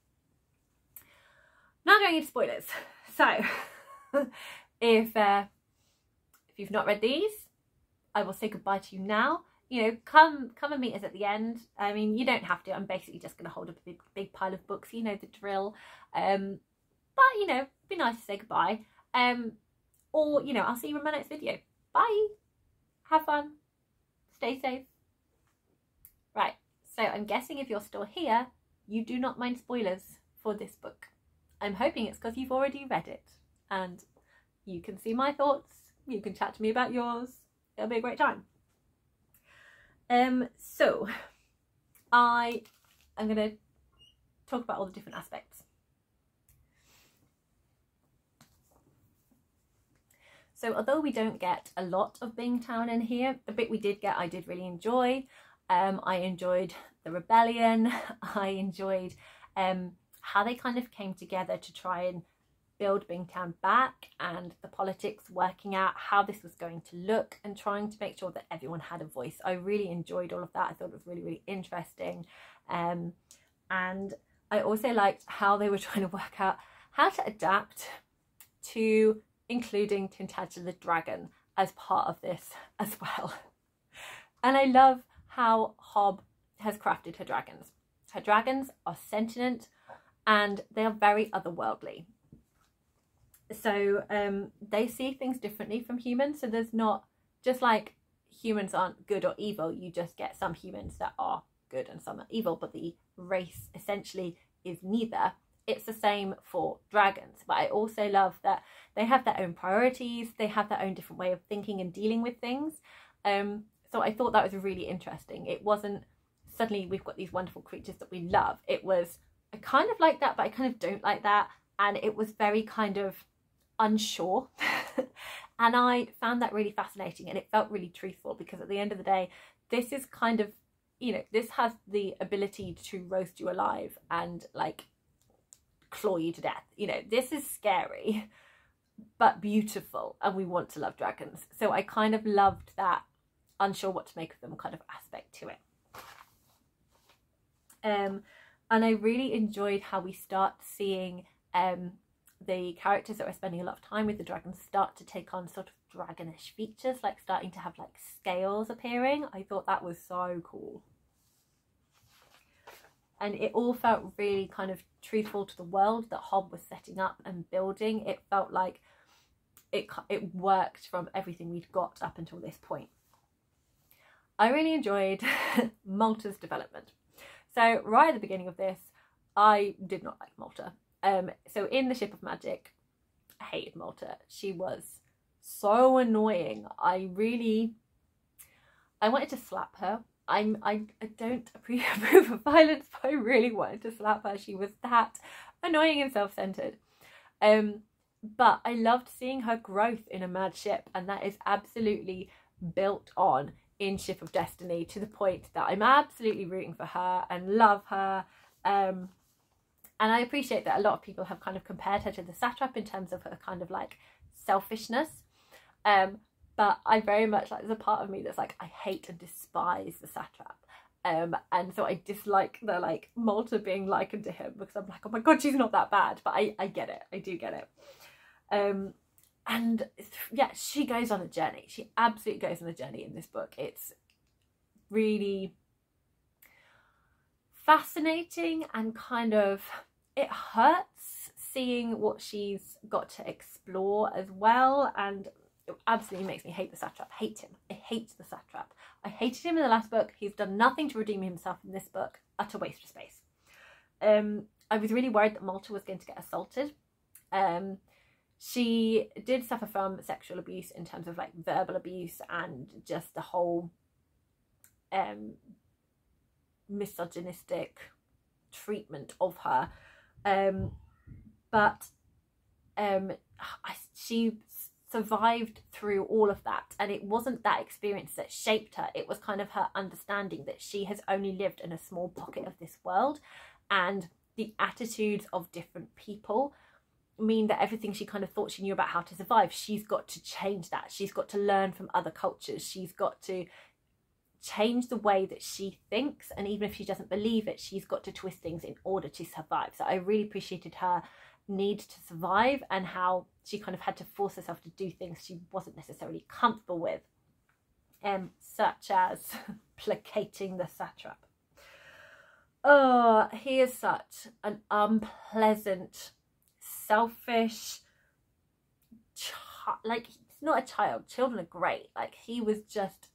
Now going into spoilers. So if you've not read these, I will say goodbye to you now. You know, come and meet us at the end. I mean, you don't have to. I'm basically just going to hold up a big pile of books. You know the drill. But, you know, it'd be nice to say goodbye. Or, you know, I'll see you in my next video. Bye. Have fun. Stay safe. Right. So I'm guessing if you're still here, you do not mind spoilers for this book. I'm hoping it's because you've already read it and you can see my thoughts, you can chat to me about yours, it'll be a great time. So I am going to talk about all the different aspects. So although we don't get a lot of Bingtown in here, the bit we did get I did really enjoy. I enjoyed the rebellion. I enjoyed how they kind of came together to try and build Bingtown back, and the politics, working out how this was going to look and trying to make sure that everyone had a voice. I really enjoyed all of that. I thought it was really, really interesting. And I also liked how they were trying to work out how to adapt to including Tintagel the dragon as part of this as well. And I love how Hob has crafted her dragons. Her dragons are sentient and they are very otherworldly. So they see things differently from humans. So there's not, just like humans aren't good or evil, you just get some humans that are good and some are evil, but the race essentially is neither. It's the same for dragons. But I also love that they have their own priorities, they have their own different way of thinking and dealing with things. So I thought that was really interesting. It wasn't suddenly we've got these wonderful creatures that we love. It was, I kind of like that, but I kind of don't like that. And it was very kind of unsure. And I found that really fascinating, and it felt really truthful, because at the end of the day, this is kind of, you know, this has the ability to roast you alive and like claw you to death. You know, this is scary but beautiful, and we want to love dragons. So I kind of loved that unsure what to make of them kind of aspect to it. And I really enjoyed how we start seeing the characters that we're spending a lot of time with, the dragons, start to take on sort of dragonish features, like starting to have like scales appearing. I thought that was so cool. And it all felt really kind of truthful to the world that Hob was setting up and building. It felt like it worked from everything we'd got up until this point. I really enjoyed Malta's development. So right at the beginning of this, I did not like Malta. So in the Ship of Magic, I hated Malta. She was so annoying. I wanted to slap her. I don't approve of violence, but I really wanted to slap her. She was that annoying and self-centered. But I loved seeing her growth in a mad ship, and that is absolutely built on in Ship of Destiny, to the point that I'm absolutely rooting for her and love her. And I appreciate that a lot of people have kind of compared her to the satrap in terms of her kind of like selfishness. But I very much, like, there's a part of me that's like, I hate and despise the satrap. And so I dislike the like Malta being likened to him, because I'm like, oh my god, she's not that bad. But I get it. I do get it. And yeah, she goes on a journey. She absolutely goes on a journey in this book. It's really fascinating, and kind of, it hurts seeing what she's got to explore as well. And it absolutely makes me hate the satrap. Hate him. I hate the satrap. I hated him in the last book. He's done nothing to redeem himself in this book. Utter waste of space. I was really worried that Malta was going to get assaulted. She did suffer from sexual abuse in terms of like verbal abuse and just the whole misogynistic treatment of her. But she survived through all of that, and it wasn't that experience that shaped her. It was kind of her understanding that she has only lived in a small pocket of this world, and the attitudes of different people mean that everything she kind of thought she knew about how to survive, she's got to change that. She's got to learn from other cultures. She's got to change the way that she thinks, and even if she doesn't believe it, she's got to twist things in order to survive. So I really appreciated her need to survive, and how she kind of had to force herself to do things she wasn't necessarily comfortable with, such as placating the satrap. Oh, he is such an unpleasant, selfish like, he's not a child. Children are great. Like, he was just,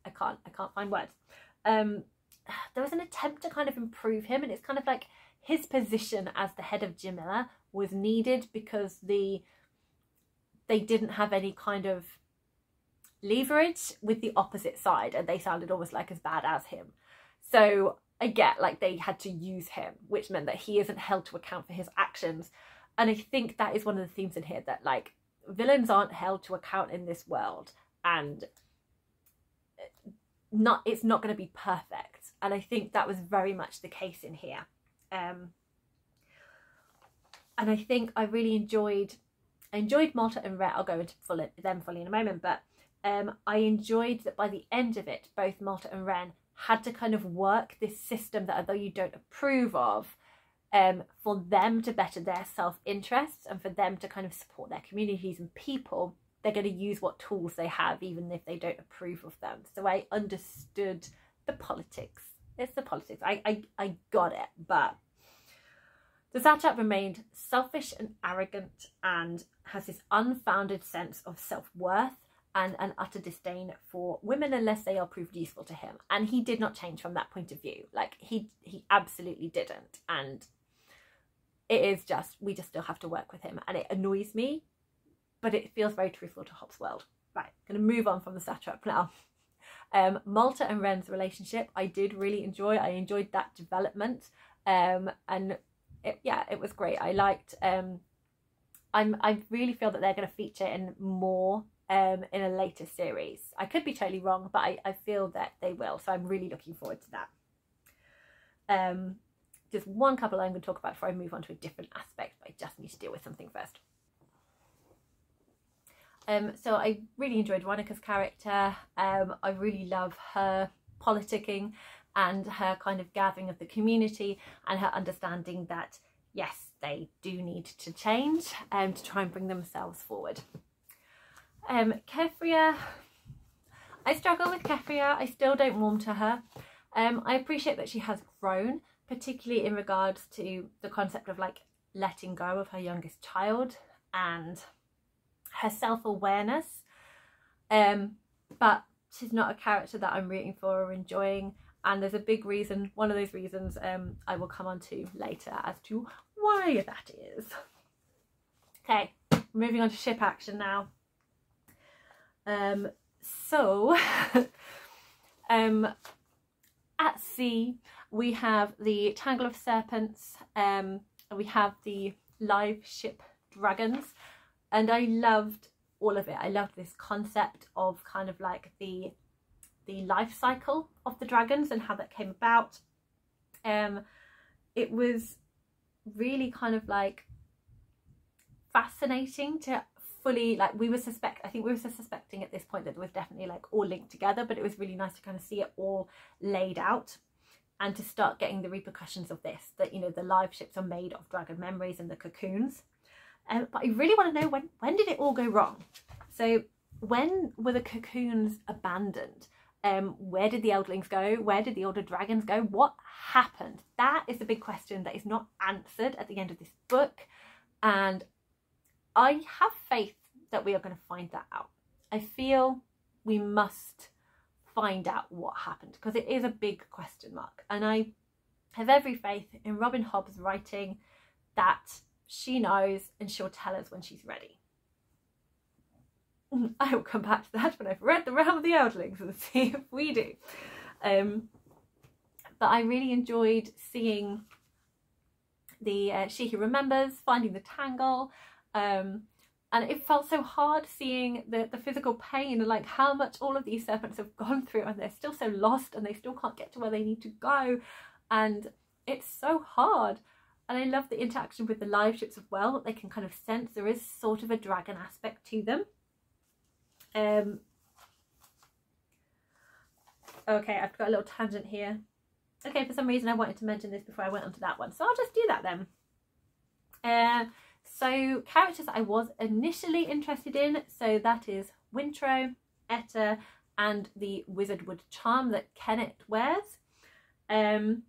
I can't find words. there was an attempt to kind of improve him, and it's kind of like his position as the head of Jamila was needed because they didn't have any kind of leverage with the opposite side, and they sounded almost like as bad as him. So I get like they had to use him, which meant that he isn't held to account for his actions. And I think that is one of the themes in here, that like villains aren't held to account in this world, and it's not going to be perfect. And I think that was very much the case in here. And I think I really enjoyed Malta and Ren. I'll go into them fully in a moment, but I enjoyed that by the end of it, both Malta and Ren had to kind of work this system that, although you don't approve of, for them to better their self-interests and for them to kind of support their communities and people, they're going to use what tools they have, even if they don't approve of them. So I understood the politics. It's the politics. I got it, but the Satrap remained selfish and arrogant and has this unfounded sense of self-worth and an utter disdain for women unless they are proved useful to him. And he did not change from that point of view. Like, he absolutely didn't. And it is just, we just still have to work with him. And it annoys me, but it feels very truthful to Hop's world. Right, going to move on from the Satrap now. Malta and Ren's relationship, I did really enjoy. I enjoyed that development. And it was great. I liked, I really feel that they're going to feature in more in a later series. I could be totally wrong, but I feel that they will. So I'm really looking forward to that. Just one couple I'm going to talk about before I move on to a different aspect, but I just need to deal with something first. So I really enjoyed Onyeka's character. I really love her politicking and her kind of gathering of the community and her understanding that, yes, they do need to change to try and bring themselves forward. Kefria, I struggle with Kefria. I still don't warm to her. I appreciate that she has grown, particularly in regards to the concept of like letting go of her youngest child and her self-awareness, but she's not a character that I'm rooting for or enjoying, and there's a big reason, one of those reasons I will come on to later as to why that is. Okay, moving on to ship action now. So at sea we have the Tangle of Serpents, we have the live ship dragons, and I loved all of it. I loved this concept of kind of like the life cycle of the dragons and how that came about. It was really kind of like fascinating to fully, like, I think we were suspecting at this point that it was definitely like all linked together, but it was really nice to kind of see it all laid out and to start getting the repercussions of this, that, you know, the live ships are made of dragon memories and the cocoons. But I really want to know, when did it all go wrong? So when were the cocoons abandoned? Where did the eldlings go? Where did the older dragons go? What happened? That is the big question that is not answered at the end of this book. And I have faith that we are going to find that out. I feel we must find out what happened, because it is a big question mark. And I have every faith in Robin Hobb's writing that she knows and she'll tell us when she's ready. I will come back to that when I've read The Realm of the Eldlings and see if we do. But I really enjoyed seeing the She Who Remembers, finding the tangle, and it felt so hard seeing the physical pain and like how much all of these serpents have gone through, and they're still so lost and they still can't get to where they need to go, and it's so hard. And I love the interaction with the live ships as well. They can kind of sense there is sort of a dragon aspect to them. Okay, I've got a little tangent here. Okay, for some reason I wanted to mention this before I went on to that one, so I'll just do that then. So characters I was initially interested in, so that is Wintro, Etta, and the Wizardwood charm that Kenneth wears. By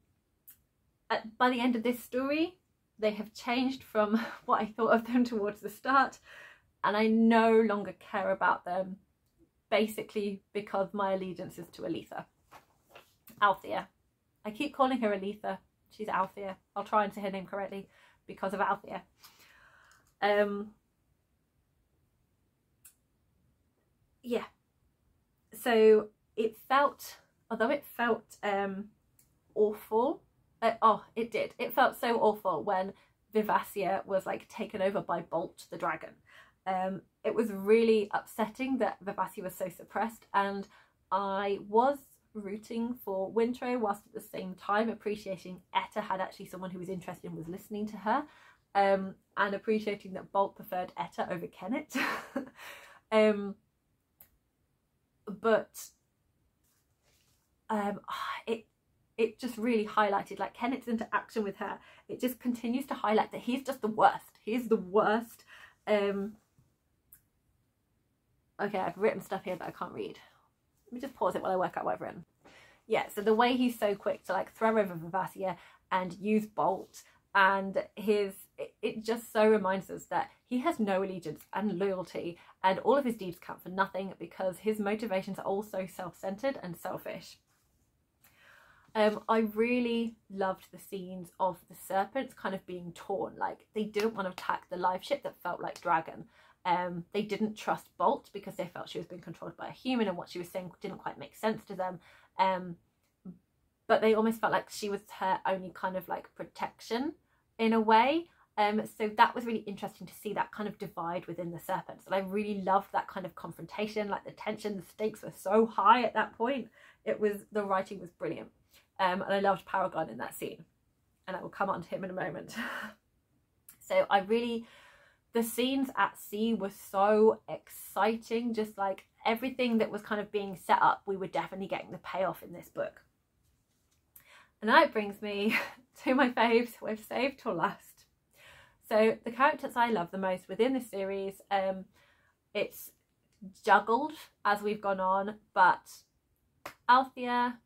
the end of this story, they have changed from what I thought of them towards the start, and I no longer care about them, basically because my allegiance is to Althea. I keep calling her Anitha. She's Althea. I'll try and say her name correctly because of Althea. Yeah. So it felt, although it felt awful, it did. It felt so awful when Vivacia was like taken over by Bolt the dragon. It was really upsetting that Vivacia was so suppressed, and I was rooting for Wintro whilst at the same time appreciating Etta had actually someone who was interested and was listening to her, and appreciating that Bolt preferred Etta over Kennet. But it just really highlighted, like, Kennet's interaction with her, it just continues to highlight that he's just the worst. He's the worst. Okay, I've written stuff here that I can't read. Let me just pause it while I work out what I've written. Yeah, so the way he's so quick to like throw over Vivacia and use Bolt, and it just so reminds us that he has no allegiance and loyalty, and all of his deeds count for nothing because his motivations are all so self-centered and selfish. I really loved the scenes of the serpents kind of being torn. Like, they didn't want to attack the live ship that felt like Dragon. They didn't trust Bolt because they felt she was being controlled by a human, and what she was saying didn't quite make sense to them. But they almost felt like she was her only kind of like protection in a way. So that was really interesting to see that kind of divide within the serpents. And I really loved that kind of confrontation, like the tension, the stakes were so high at that point. The writing was brilliant. And I loved Paragon in that scene. And I will come on to him in a moment. So the scenes at sea were so exciting. Just like everything that was kind of being set up, we were definitely getting the payoff in this book. And that brings me to my faves who I've saved till last. So the characters I love the most within this series, it's juggled as we've gone on, but Althea,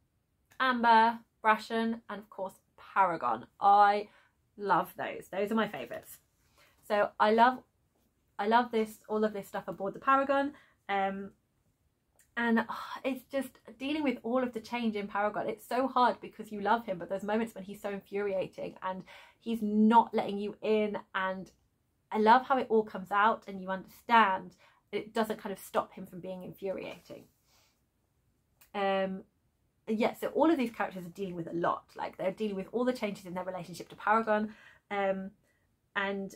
Amber, Brashen, and of course Paragon. I love those. Those are my favourites. So I love all of this stuff aboard the Paragon. And it's just dealing with all of the change in Paragon. It's so hard because you love him, but there's moments when he's so infuriating and he's not letting you in. And I love how it all comes out and you understand it doesn't kind of stop him from being infuriating. Yeah, so all of these characters are dealing with a lot. Like, they're dealing with all the changes in their relationship to Paragon. And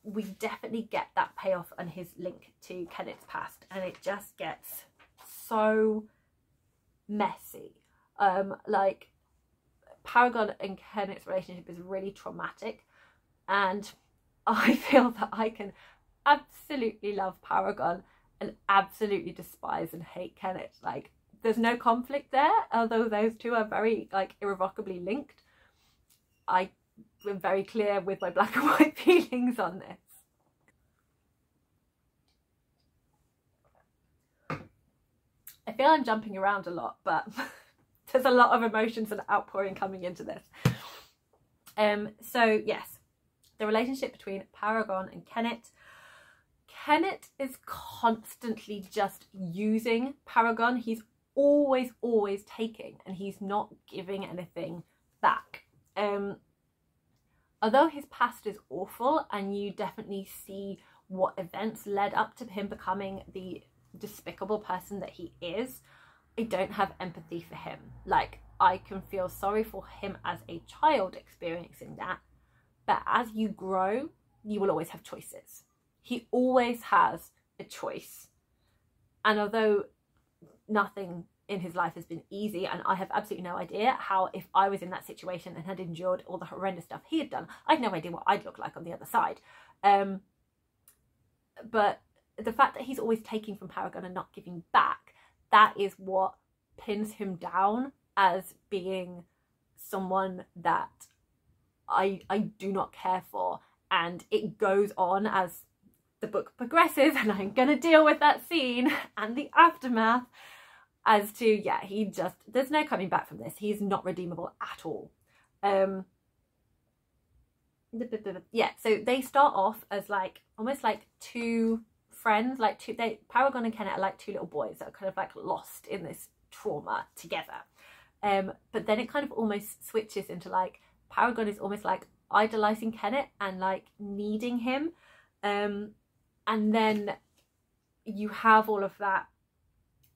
we definitely get that payoff on his link to Kennet's past. And it just gets so messy. Like, Paragon and Kennet's relationship is really traumatic, and I feel that I can absolutely love Paragon and absolutely despise and hate Kennet. Like, there's no conflict there, although those two are very like irrevocably linked. I am very clear with my black and white feelings on this. I feel I'm jumping around a lot, but there's a lot of emotions and outpouring coming into this. So yes, the relationship between Paragon and Kennet. Kennet is constantly just using Paragon. He's always taking, and he's not giving anything back. Although his past is awful, and you definitely see what events led up to him becoming the despicable person that he is, I don't have empathy for him. Like, I can feel sorry for him as a child experiencing that, but as you grow, you will always have choices. He always has a choice, and although nothing in his life has been easy, and I have absolutely no idea how, if I was in that situation and had endured all the horrendous stuff he had done, I had no idea what I'd look like on the other side. But the fact that he's always taking from Paragon and not giving back, that is what pins him down as being someone that I do not care for. And it goes on as the book progresses, and I'm gonna deal with that scene and the aftermath as to, yeah, there's no coming back from this. He's not redeemable at all. Yeah, so they start off as like almost like two friends, like Paragon and Kennet are like two little boys that are kind of like lost in this trauma together. But then it kind of almost switches into like Paragon is almost like idolizing Kenneth and like needing him, and then you have all of that,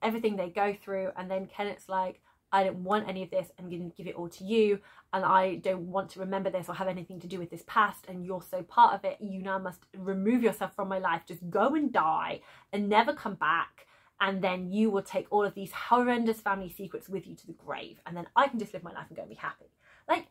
everything they go through, and then Kenneth's like, I don't want any of this, I'm going to give it all to you, and I don't want to remember this or have anything to do with this past, and you're so part of it, you now must remove yourself from my life, just go and die and never come back, and then you will take all of these horrendous family secrets with you to the grave, and then I can just live my life and go and be happy. Like,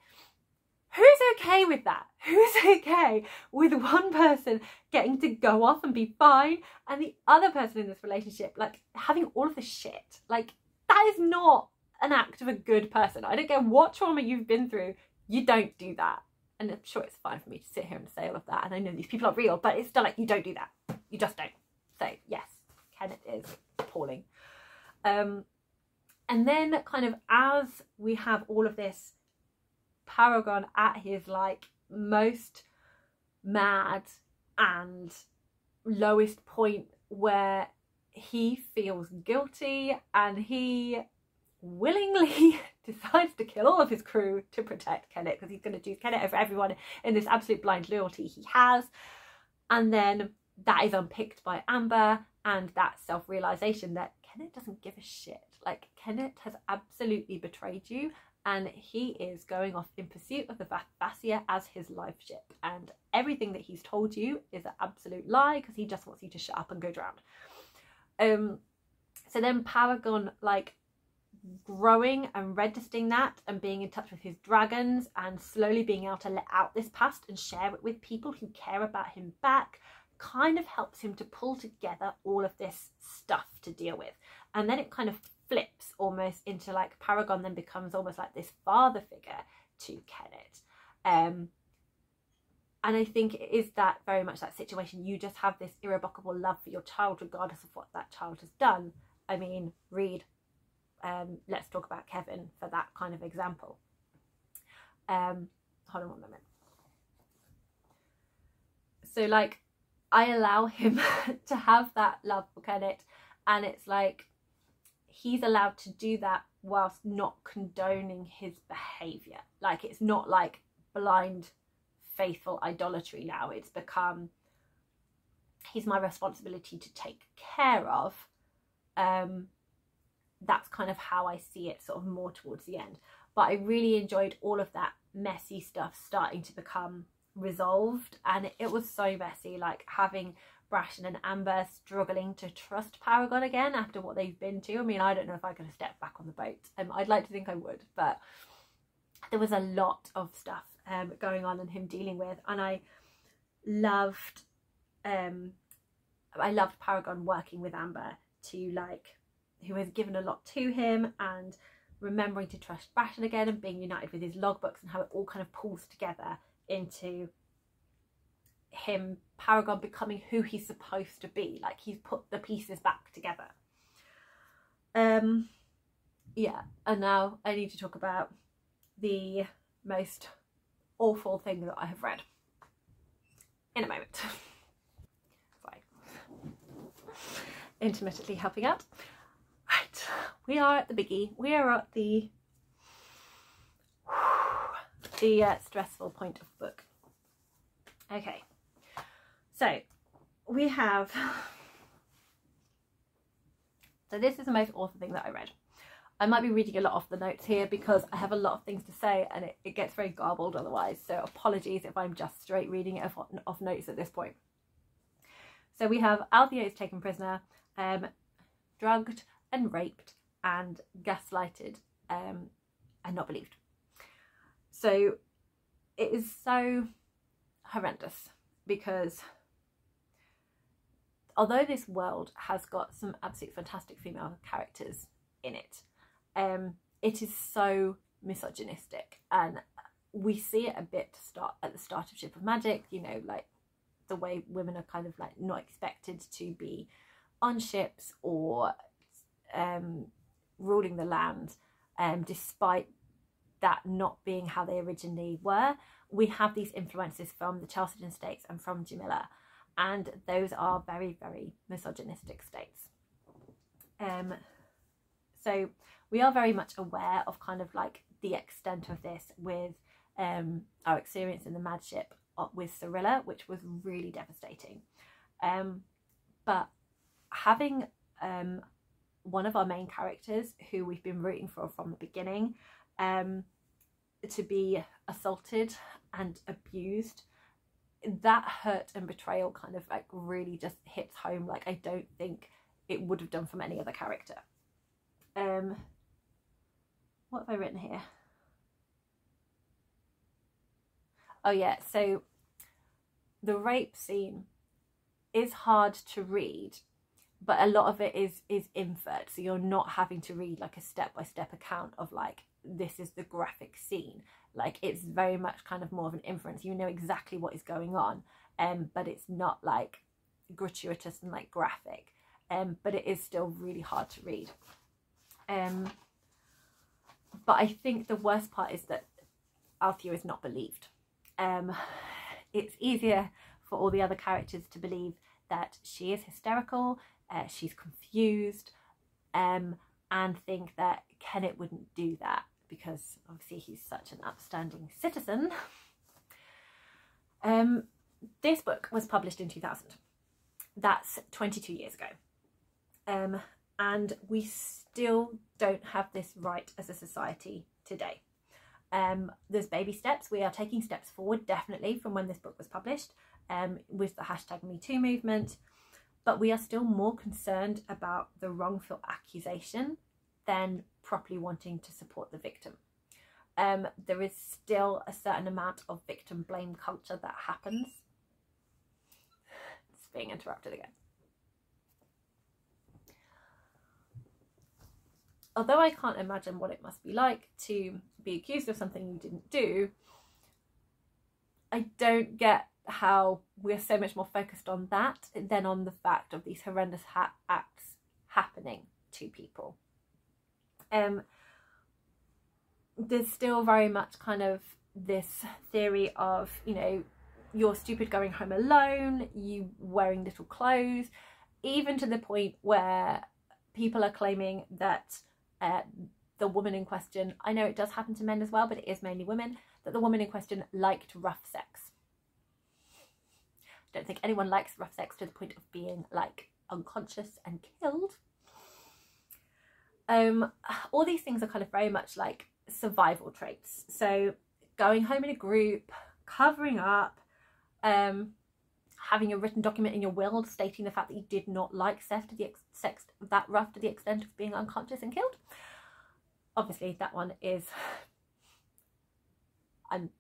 who's okay with that? Who's okay with one person getting to go off and be fine and the other person in this relationship like having all of the shit? Like, that is not an act of a good person. I don't care what trauma you've been through, you don't do that. And I'm sure it's fine for me to sit here and say all of that, and I know these people are real, but it's still like, you don't do that. You just don't. So yes, Kenneth is appalling. And then kind of as we have all of this, Paragon at his like most mad and lowest point, where he feels guilty and he willingly decides to kill all of his crew to protect Kenneth, because he's going to choose Kenneth over everyone in this absolute blind loyalty he has. And then that is unpicked by Amber, and that self-realization that Kenneth doesn't give a shit. Like, Kenneth has absolutely betrayed you, and he is going off in pursuit of the Vassia as his life ship, and everything that he's told you is an absolute lie, because he just wants you to shut up and go drown. So then Paragon, like, growing and registering that and being in touch with his dragons and slowly being able to let out this past and share it with people who care about him back, kind of helps him to pull together all of this stuff to deal with. And then it kind of flips almost into like Paragon then becomes almost like this father figure to Kenneth. And I think it is that very much that situation. You just have this irrevocable love for your child regardless of what that child has done. I mean, read Let's Talk About Kevin for that kind of example. Hold on one moment. So like, I allow him to have that love for Kenneth, and it's like he's allowed to do that whilst not condoning his behaviour. Like, it's not like blind faithful idolatry now. It's become, he's my responsibility to take care of. That's kind of how I see it sort of more towards the end. But I really enjoyed all of that messy stuff starting to become resolved, and it was so messy, like having Brashen and Amber struggling to trust Paragon again after what they've been to. I mean, I don't know if I could have stepped back on the boat. I'd like to think I would, but there was a lot of stuff going on and him dealing with, and I loved Paragon working with Amber to like, who has given a lot to him, and remembering to trust Brashen again and being united with his logbooks, and how it all kind of pulls together into him, Paragon, becoming who he's supposed to be. Like, he's put the pieces back together. Yeah, and now I need to talk about the most awful thing that I have read in a moment. Sorry. Intermittently helping out. Right, we are at the biggie. We are at the stressful point of the book. Okay, so we have, so this is the most awful thing that I read. I might be reading a lot off the notes here because I have a lot of things to say, and it gets very garbled otherwise, so apologies if I'm just straight reading it off notes at this point. So we have Althea is taken prisoner, drugged and raped and gaslighted and not believed. So it is so horrendous, because although this world has got some absolute fantastic female characters in it, it is so misogynistic, and we see it a bit at the start of Ship of Magic, you know, like the way women are kind of like not expected to be on ships or ruling the land, despite that not being how they originally were. We have these influences from the Chalcedon states and from Jamila, and those are very, very misogynistic states. So we are very much aware of kind of like the extent of this with our experience in the Mad Ship with Cyrilla, which was really devastating. But having one of our main characters who we've been rooting for from the beginning to be assaulted and abused, that hurt and betrayal kind of like really just hits home like I don't think it would have done from any other character. What have I written here? Oh yeah, so the rape scene is hard to read, but a lot of it is inferred, so you're not having to read like a step-by-step account of like this is the graphic scene. Like it's very much kind of more of an inference. You know exactly what is going on, but it's not like gratuitous and like graphic, but it is still really hard to read. But I think the worst part is that Althea is not believed. It's easier for all the other characters to believe that she is hysterical, she's confused, and think that Kenneth wouldn't do that because obviously he's such an upstanding citizen. This book was published in 2000. That's 22 years ago. And we still don't have this right as a society today. There's baby steps. We are taking steps forward, definitely, from when this book was published, with the hashtag #MeToo movement, but we are still more concerned about the wrongful accusation than properly wanting to support the victim. There is still a certain amount of victim blame culture that happens. It's being interrupted again. Although I can't imagine what it must be like to be accused of something you didn't do, I don't get how we're so much more focused on that than on the fact of these horrendous acts happening to people. There's still very much kind of this theory of, you know, you're stupid going home alone, you wearing little clothes, even to the point where people are claiming that the woman in question, I know it does happen to men as well, but it is mainly women, that the woman in question liked rough sex. I don't think anyone likes rough sex to the point of being like unconscious and killed. All these things are kind of very much like survival traits. So going home in a group, covering up, having a written document in your will stating the fact that you did not like sex that rough to the extent of being unconscious and killed. Obviously that one is,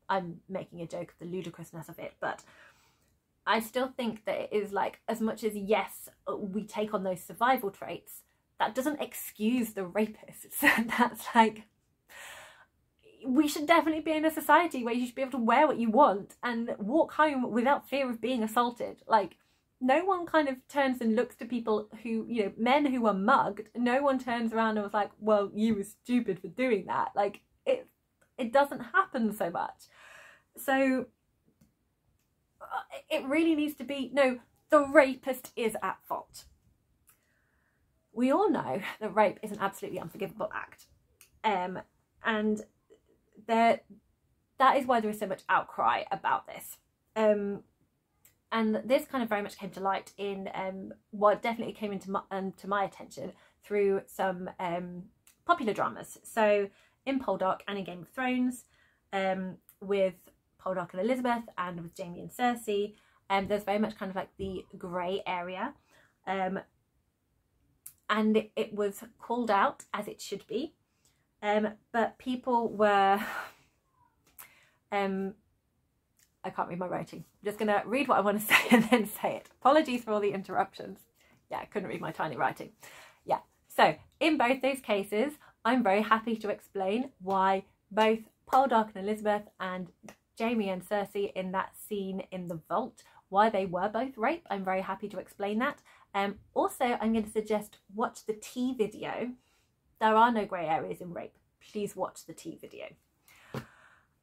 I'm making a joke of the ludicrousness of it, but I still think that it is like, as much as yes, we take on those survival traits, that doesn't excuse the rapists. That's like, we should definitely be in a society where you should be able to wear what you want and walk home without fear of being assaulted. Like, no one kind of turns and looks to people who, you know, men who were mugged, no one turns around and was like, well, you were stupid for doing that. Like, it doesn't happen so much. So it really needs to be, no, the rapist is at fault. We all know that rape is an absolutely unforgivable act. And that is why there is so much outcry about this. And this kind of very much came to light in what definitely came into my attention through some popular dramas. So in Poldark and in Game of Thrones, with Poldark and Elizabeth and with Jaime and Cersei, there's very much kind of like the grey area. And it was called out, as it should be. But people were... I can't read my writing. I'm just going to read what I want to say and then say it. Apologies for all the interruptions. Yeah, I couldn't read my tiny writing. Yeah, so in both those cases, I'm very happy to explain why both Poldark and Elizabeth and Jaime and Cersei in that scene in the vault, why they were both raped. I'm very happy to explain that. Also, I'm going to suggest watch the tea video. There are no grey areas in rape. Please watch the tea video.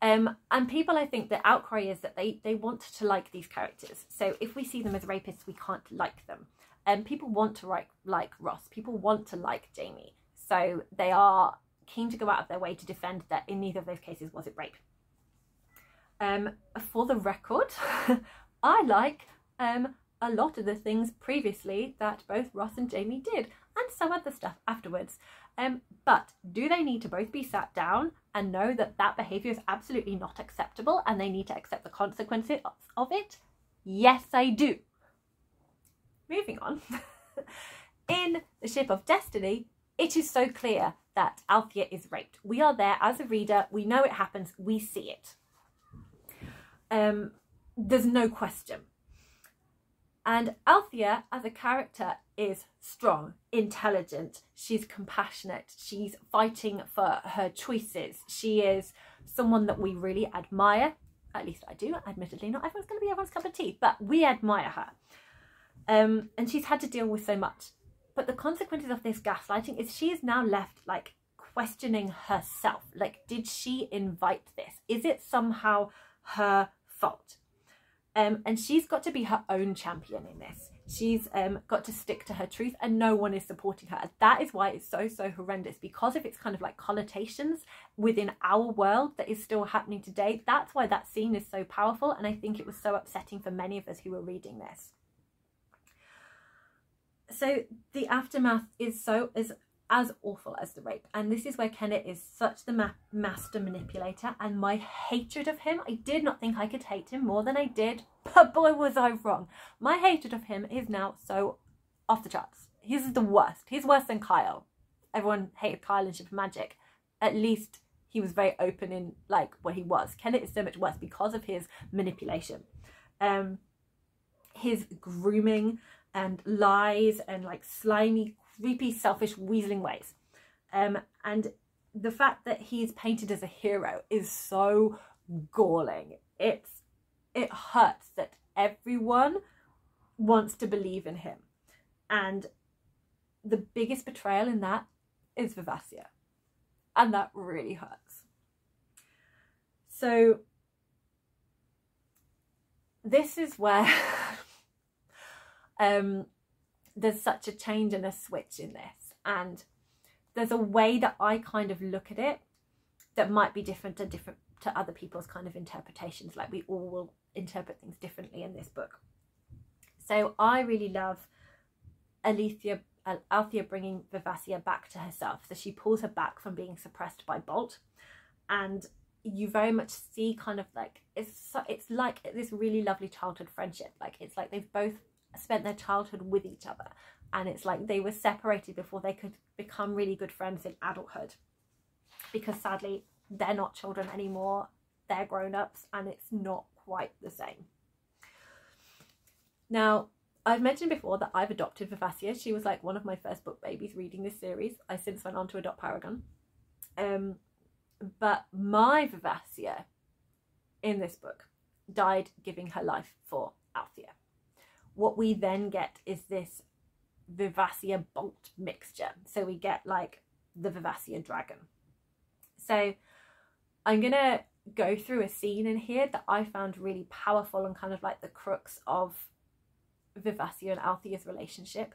And people, I think the outcry is that they want to like these characters. So if we see them as rapists, we can't like them. People want to like Ross. People want to like Jaime. So they are keen to go out of their way to defend that in neither of those cases was it rape. For the record, I like a lot of the things previously that both Ross and Jamie did, and some other stuff afterwards. But do they need to both be sat down and know that that behaviour is absolutely not acceptable and they need to accept the consequences of it? Yes, I do. Moving on. In The Ship of Destiny, it is so clear that Althea is raped. We are there as a reader, we know it happens, we see it. There's no question. And Althea as a character is strong, intelligent, she's compassionate, she's fighting for her choices. She is someone that we really admire, at least I do, admittedly not everyone's going to be everyone's cup of tea, but we admire her. And she's had to deal with so much. But the consequences of this gaslighting is she is now left like questioning herself. Like, did she invite this? Is it somehow her fault? And she's got to be her own champion in this. She's got to stick to her truth, and no one is supporting her. And that is why it's so horrendous, because of its kind of like connotations within our world that is still happening today. That's why that scene is so powerful, and I think it was so upsetting for many of us who were reading this. So the aftermath is as awful as the rape, and this is where Kenneth is such the master manipulator, and my hatred of him, I did not think I could hate him more than I did, but boy was I wrong. My hatred of him is now so off the charts. He's the worst. He's worse than Kyle. Everyone hated Kyle in Ship of Magic. At least he was very open in like what he was. Kenneth is so much worse because of his manipulation, his grooming and lies and like slimy, creepy, selfish, weaseling ways. And the fact that he's painted as a hero is so galling. It hurts that everyone wants to believe in him. And the biggest betrayal in that is Vivacia. And that really hurts. So this is where there's such a change and a switch in this, and there's a way that I kind of look at it that might be different to other people's kind of interpretations. Like, we all will interpret things differently in this book. So I really love Althea bringing Vivacia back to herself. So she pulls her back from being suppressed by Bolt, and you very much see kind of like it's like this really lovely childhood friendship. Like, it's like they've both spent their childhood with each other, and it's like they were separated before they could become really good friends in adulthood, because sadly they're not children anymore, they're grown-ups, and it's not quite the same. Now, I've mentioned before that I've adopted Vivacia. She was like one of my first book babies reading this series. I since went on to adopt Paragon, but my Vivacia in this book died giving her life for Althea. What we then get is this Vivacia Bolt mixture. So we get like the Vivacia dragon. So I'm going to go through a scene in here that I found really powerful and kind of like the crux of Vivacia and Althea's relationship.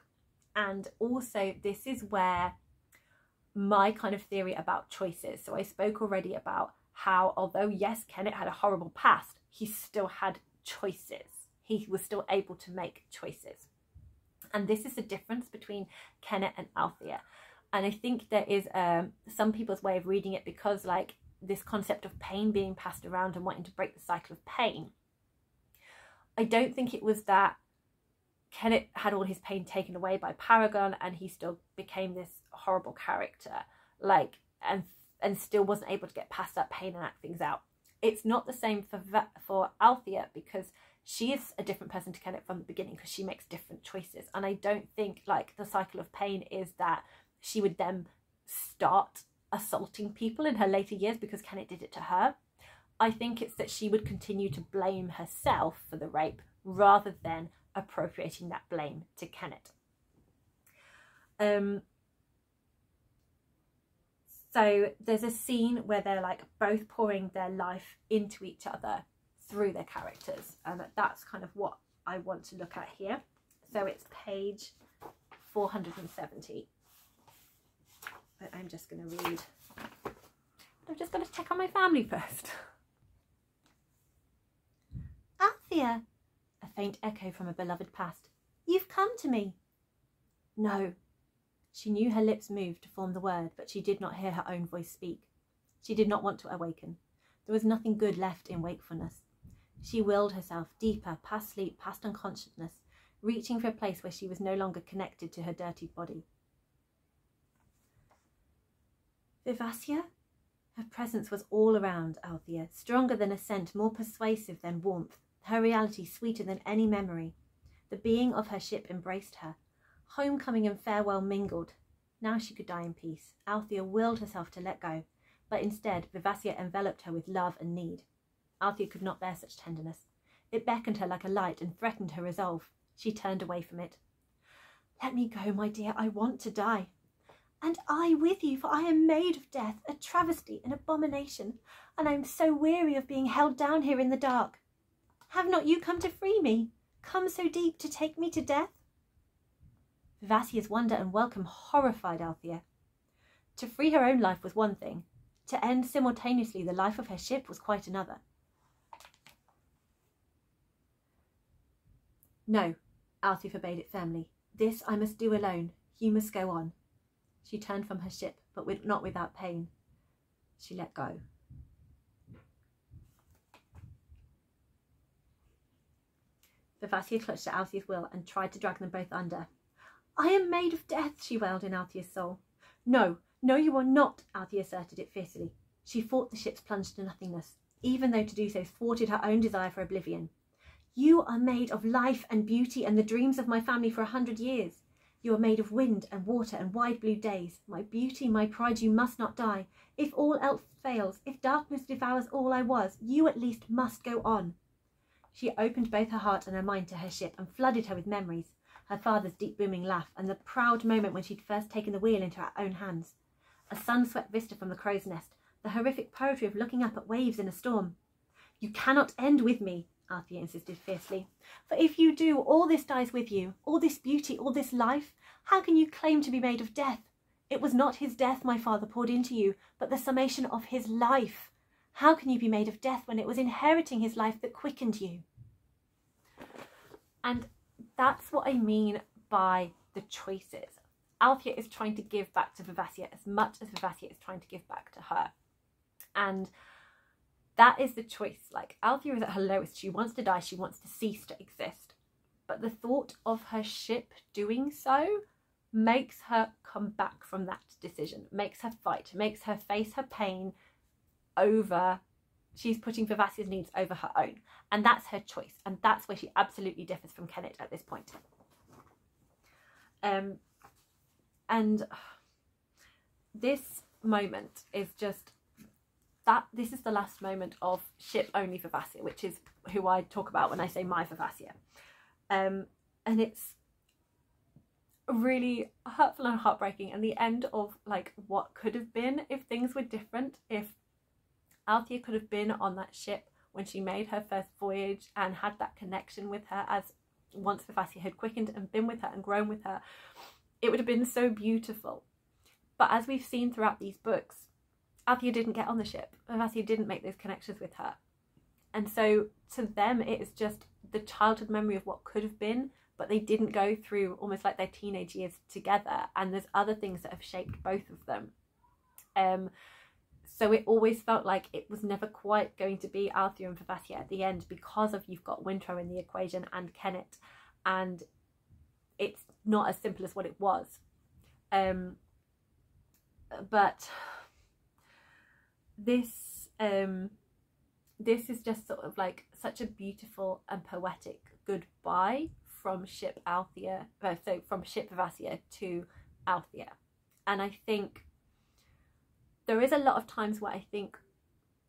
And also this is where my kind of theory about choices. So I spoke already about how, although yes, Kenneth had a horrible past, he still had choices. He was still able to make choices. And this is the difference between Kenneth and Althea. And I think there is some people's way of reading it, because like this concept of pain being passed around and wanting to break the cycle of pain. I don't think it was that Kenneth had all his pain taken away by Paragon and he still became this horrible character, like, and still wasn't able to get past that pain and act things out. It's not the same for Althea, because she is a different person to Kenneth from the beginning, because she makes different choices. And I don't think like the cycle of pain is that she would then start assaulting people in her later years because Kenneth did it to her. I think it's that she would continue to blame herself for the rape rather than appropriating that blame to Kenneth. So there's a scene where they're like both pouring their life into each other through their characters, and that's kind of what I want to look at here. So it's page 470. but I'm just going to read. I'm just going to check on my family first. Althea, a faint echo from a beloved past. You've come to me. No. She knew her lips moved to form the word, but she did not hear her own voice speak. She did not want to awaken. There was nothing good left in wakefulness. She willed herself deeper, past sleep, past unconsciousness, reaching for a place where she was no longer connected to her dirtied body. Vivacia? Her presence was all around Althea, stronger than a scent, more persuasive than warmth, her reality sweeter than any memory. The being of her ship embraced her. Homecoming and farewell mingled. Now she could die in peace. Althea willed herself to let go, but instead Vivacia enveloped her with love and need. Althea could not bear such tenderness. It beckoned her like a light and threatened her resolve. She turned away from it. Let me go, my dear, I want to die. And I with you, for I am made of death, a travesty, an abomination, and I am so weary of being held down here in the dark. Have not you come to free me? Come so deep to take me to death? Vivacia's wonder and welcome horrified Althea. To free her own life was one thing. To end simultaneously the life of her ship was quite another. No, Althea forbade it firmly. This I must do alone. You must go on. She turned from her ship, but not without pain. She let go. Vivacia clutched at Althea's will and tried to drag them both under. I am made of death, she wailed in Althea's soul. No, no, you are not, Althea asserted it fiercely. She fought the ship's plunge to nothingness, even though to do so thwarted her own desire for oblivion. You are made of life and beauty and the dreams of my family for 100 years. You are made of wind and water and wide blue days. My beauty, my pride, you must not die. If all else fails, if darkness devours all I was, you at least must go on. She opened both her heart and her mind to her ship and flooded her with memories, her father's deep booming laugh and the proud moment when she'd first taken the wheel into her own hands. A sun-swept vista from the crow's nest, the horrific poetry of looking up at waves in a storm. You cannot end with me, Althea insisted fiercely. For if you do, all this dies with you, all this beauty, all this life. How can you claim to be made of death? It was not his death my father poured into you, but the summation of his life. How can you be made of death when it was inheriting his life that quickened you? And that's what I mean by the choices. Althea is trying to give back to Vivacia as much as Vivacia is trying to give back to her. And that is the choice. Like, Althea is at her lowest. She wants to die. She wants to cease to exist. But the thought of her ship doing so makes her come back from that decision, makes her fight, makes her face her pain over. She's putting Vivacia's needs over her own. And that's her choice. And that's where she absolutely differs from Kennet at this point. And this moment is just that. This is the last moment of ship only Vivacia, which is who I talk about when I say my Vivacia. And it's really hurtful and heartbreaking, and the end of like what could have been if things were different, if Althea could have been on that ship when she made her first voyage and had that connection with her, as once Vivacia had quickened and been with her and grown with her, it would have been so beautiful. But as we've seen throughout these books, Althea didn't get on the ship. Vivacia didn't make those connections with her. And so to them, it is just the childhood memory of what could have been, but they didn't go through almost like their teenage years together. And there's other things that have shaped both of them. So it always felt like it was never quite going to be Althea and Vivacia at the end, because of you've got Wintrow in the equation and Kennet, and it's not as simple as what it was. But this is just sort of like such a beautiful and poetic goodbye from ship Althea, so from ship Vivacia to Althea. And I think there is a lot of times where I think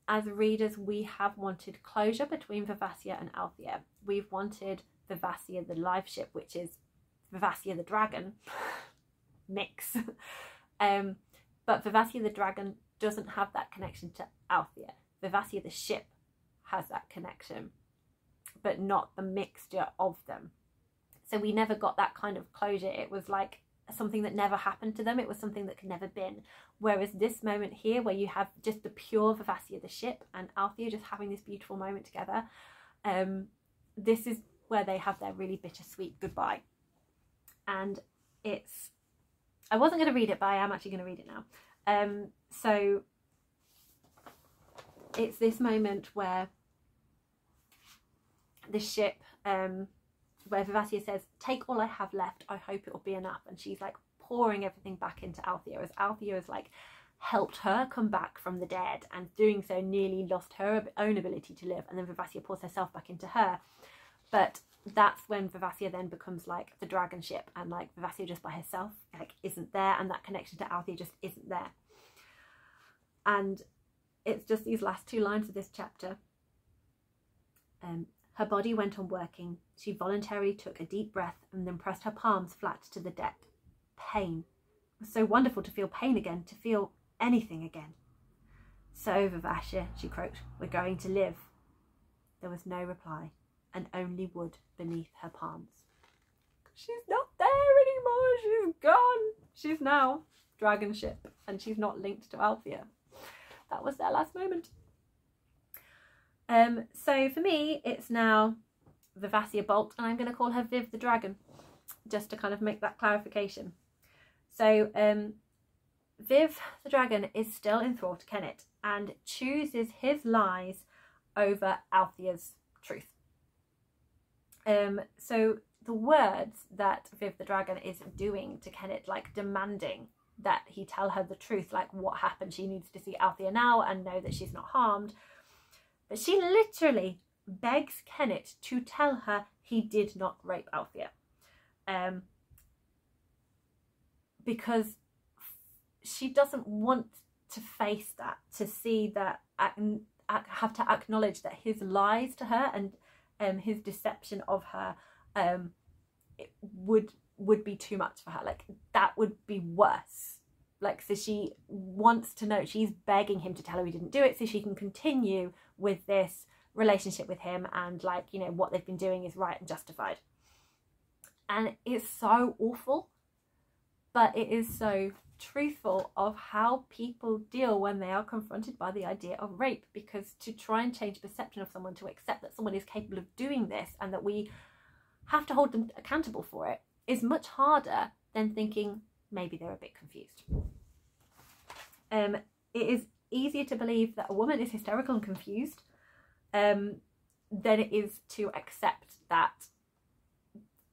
as readers we have wanted closure between Vivacia and Althea. We've wanted Vivacia the live ship, which is Vivacia the dragon mix. But Vivacia the dragon doesn't have that connection to Althea. Vivacia the ship has that connection, but not the mixture of them. So we never got that kind of closure. It was like something that never happened to them. It was something that could never been. Whereas this moment here, where you have just the pure Vivassia, the ship, and Althea just having this beautiful moment together, this is where they have their really bittersweet goodbye. And it's, I wasn't going to read it, but I am actually going to read it now. So it's this moment where the ship, where Vivassia says, "Take all I have left, I hope it will be enough," and she's like pouring everything back into Althea, as Althea has like helped her come back from the dead, and doing so nearly lost her own ability to live, and then Vivassia pours herself back into her. But that's when Vivassia then becomes like the dragon ship, and like Vivassia just by herself like isn't there, and that connection to Althea just isn't there. And it's just these last two lines of this chapter. Her body went on working. She voluntarily took a deep breath and then pressed her palms flat to the deck. Pain. It was so wonderful to feel pain again, to feel anything again. "So, Vivassia," she croaked, "we're going to live." There was no reply, and only wood beneath her palms. She's not there anymore. She's gone. She's now dragon ship, and she's not linked to Althea. That was their last moment. So for me, it's now Vivassia Bolt, and I'm going to call her Viv the Dragon, just to kind of make that clarification. So Viv the Dragon is still enthralled to Kennet and chooses his lies over Althea's truth. So the words that Viv the Dragon is doing to Kennet, like demanding that he tell her the truth, like what happened, she needs to see Althea now and know that she's not harmed. But she literally begs Kennet to tell her he did not rape Althea. Because she doesn't want to face that, to see that, have to acknowledge that his lies to her and his deception of her it would be too much for her. Like, that would be worse. Like, so she wants to know, she's begging him to tell her he didn't do it so she can continue with this relationship with him, and like, you know, what they've been doing is right and justified. And it's so awful, but it is so truthful of how people deal when they are confronted by the idea of rape. Because to try and change perception of someone, to accept that someone is capable of doing this and that we have to hold them accountable for it, is much harder than thinking maybe they're a bit confused. It is easier to believe that a woman is hysterical and confused than it is to accept that,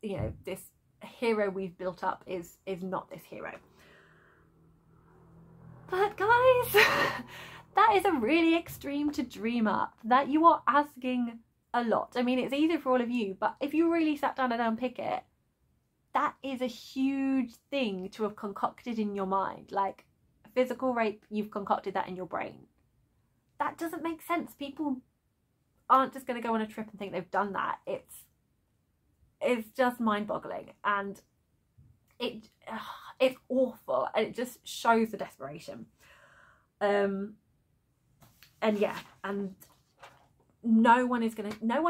you know, this hero we've built up is not this hero. But guys, that is a really extreme to dream up. That you are asking a lot. I mean, it's easy for all of you, but if you really sat down and unpick it, that is a huge thing to have concocted in your mind. Like, physical rape, you've concocted that in your brain. That doesn't make sense. People aren't just going to go on a trip and think they've done that. It's just mind-boggling, and it's awful, and it just shows the desperation. And yeah, and no one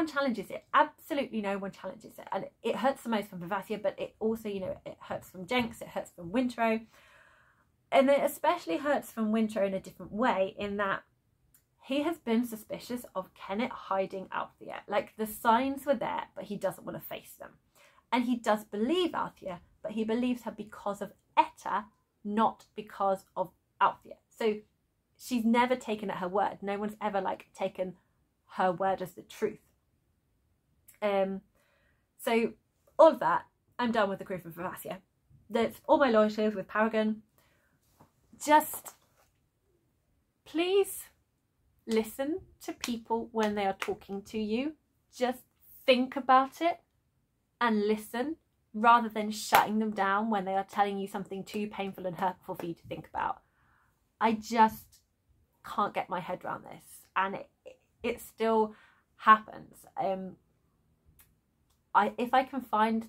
challenges it. Absolutely no one challenges it. And it hurts the most from Vivassia, but it also, you know, it hurts from Jenks, it hurts from Wintro. And it especially hurts from Wintro in a different way, in that he has been suspicious of Kennet hiding Althea. Like, the signs were there, but he doesn't want to face them. And he does believe Althea, but he believes her because of Etta, not because of Althea. So she's never taken at her word. No one's ever like taken her word as the truth. So all of that, I'm done with the crew of Vivassia. That's all my loyalty with Paragon. Just please listen to people when they are talking to you. Just think about it and listen, rather than shutting them down when they are telling you something too painful and hurtful for you to think about. I just can't get my head around this, and it still happens. If I can find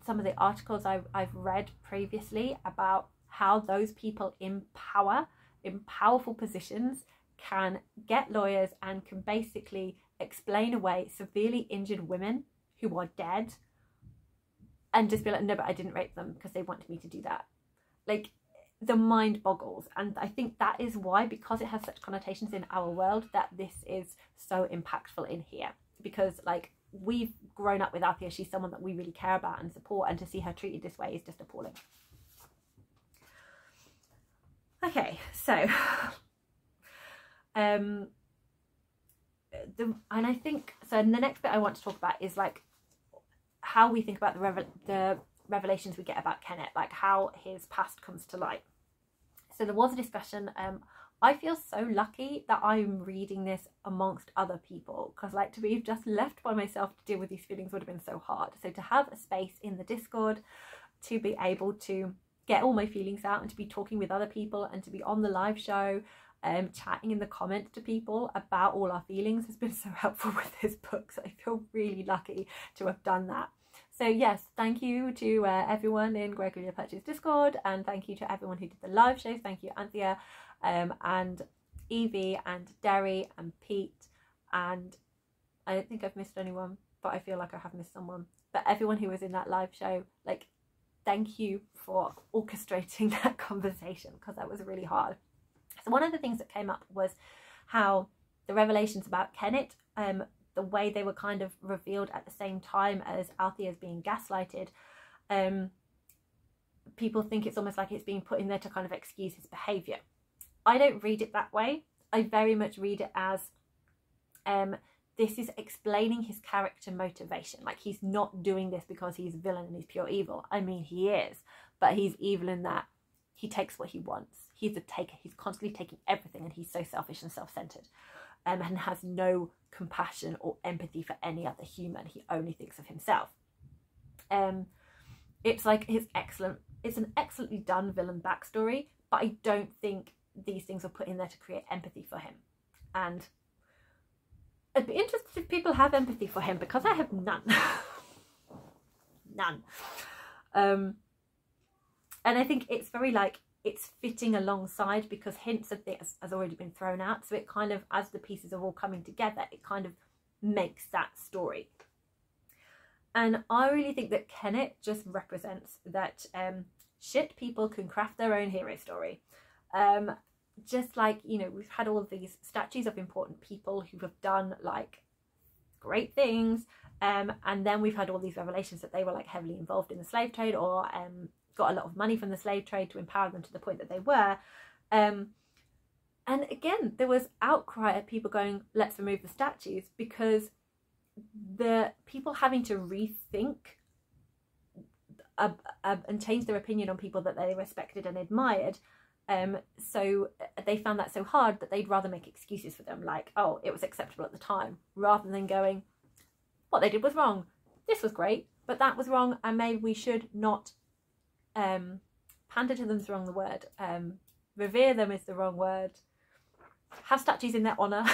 some of the articles I've read previously about how those people in power, in powerful positions, can get lawyers and can basically explain away severely injured women who are dead, and just be like, no, but I didn't rape them because they wanted me to do that. Like, the mind boggles. And I think that is why, because it has such connotations in our world, that this is so impactful in here. Because like, we've grown up with Althea, she's someone that we really care about and support, and to see her treated this way is just appalling. Okay, so and I think so the next bit I want to talk about is like how we think about the revelations we get about Kenneth, like how his past comes to light. So there was a discussion. I feel so lucky that I'm reading this amongst other people, because like to be just left by myself to deal with these feelings would have been so hard. So to have a space in the Discord to be able to get all my feelings out and to be talking with other people and to be on the live show, chatting in the comments to people about all our feelings has been so helpful with this book. So I feel really lucky to have done that. So yes, thank you to everyone in Gregory Perch's Discord, and thank you to everyone who did the live shows. Thank you, Anitha, and Evie, and Derry, and Pete, and I don't think I've missed anyone, but I feel like I have missed someone. But everyone who was in that live show, like, thank you for orchestrating that conversation, because that was really hard. So one of the things that came up was how the revelations about Kenneth, the way they were kind of revealed at the same time as Althea is being gaslighted, people think it's almost like it's being put in there to kind of excuse his behaviour. I don't read it that way. I very much read it as this is explaining his character motivation. Like, he's not doing this because he's a villain and he's pure evil. I mean, he is, but he's evil in that he takes what he wants. He's a taker. He's constantly taking everything, and he's so selfish and self-centered, and has no compassion or empathy for any other human. He only thinks of himself. It's like it's an excellently done villain backstory, but I don't think these things are put in there to create empathy for him. And I'd be interested if people have empathy for him, because I have none. None. And I think it's very like, it's fitting alongside, because hints of this has already been thrown out. So it kind of, as the pieces are all coming together, it kind of makes that story. And I really think that Kenneth just represents that shit people can craft their own hero story. Just like, you know, we've had all of these statues of important people who have done like great things, and then we've had all these revelations that they were like heavily involved in the slave trade, or got a lot of money from the slave trade to empower them to the point that they were. And again, there was outcry at people going, let's remove the statues, because the people having to rethink and change their opinion on people that they respected and admired. So they found that so hard that they'd rather make excuses for them, like, oh, it was acceptable at the time, rather than going, what they did was wrong. This was great, but that was wrong, and maybe we should not pander to them's the wrong word. Revere them is the wrong word. Have statues in their honour.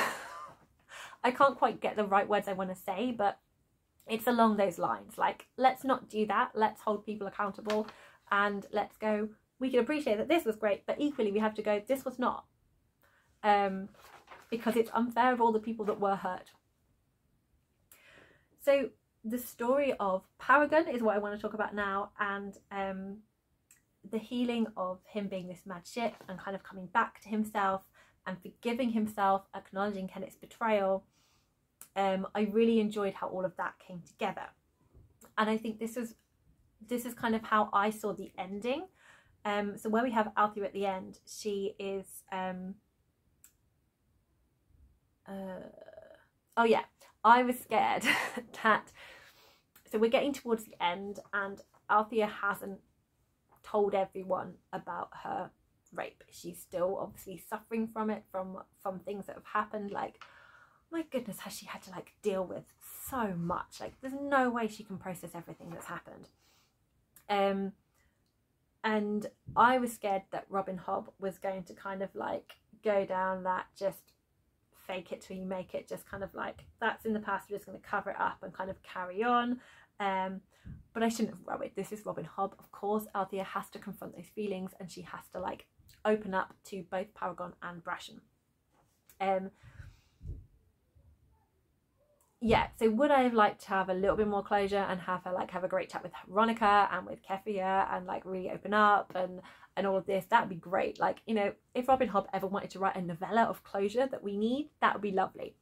I can't quite get the right words I want to say, but it's along those lines. Like, let's not do that. Let's hold people accountable, and let's go, we can appreciate that this was great, but equally we have to go, this was not. Because it's unfair of all the people that were hurt. So the story of Paragon is what I want to talk about now, and the healing of him being this mad shit and kind of coming back to himself and forgiving himself, acknowledging Kenneth's betrayal. I really enjoyed how all of that came together, and I think this is kind of how I saw the ending. So where we have Althea at the end, she is oh yeah, I was scared that, so we're getting towards the end and Althea hasn't told everyone about her rape. She's still obviously suffering from it, from things that have happened. Like, my goodness, has she had to like deal with so much. Like, there's no way she can process everything that's happened. And I was scared that Robin Hobb was going to kind of like go down that just fake it till you make it, just kind of like, that's in the past, we're just going to cover it up and kind of carry on. But I shouldn't have worried. This is Robin Hobb. Of course, Althea has to confront those feelings, and she has to like open up to both Paragon and Brashen. yeah, so would I have liked to have a little bit more closure and have her like have a great chat with Onyeka and with Kefia and like really open up and all of this? That would be great. Like, you know, if Robin Hobb ever wanted to write a novella of closure that we need, that would be lovely.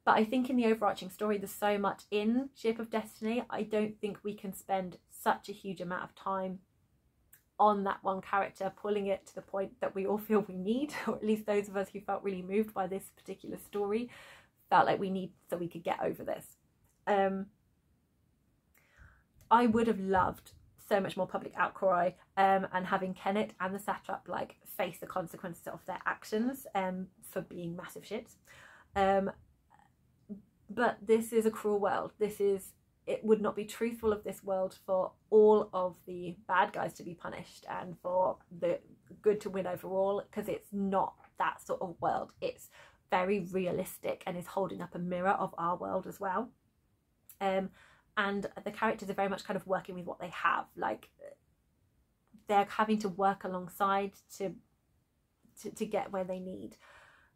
But I think in the overarching story, there's so much in Ship of Destiny. I don't think we can spend such a huge amount of time on that one character, pulling it to the point that we all feel we need, or at least those of us who felt really moved by this particular story felt like we need, so we could get over this. I would have loved so much more public outcry and having Kennet and the satrap like face the consequences of their actions for being massive shits. But this is a cruel world. It would not be truthful of this world for all of the bad guys to be punished and for the good to win overall, because it's not that sort of world. It's very realistic and is holding up a mirror of our world as well. And the characters are very much kind of working with what they have. Like, they're having to work alongside to get where they need.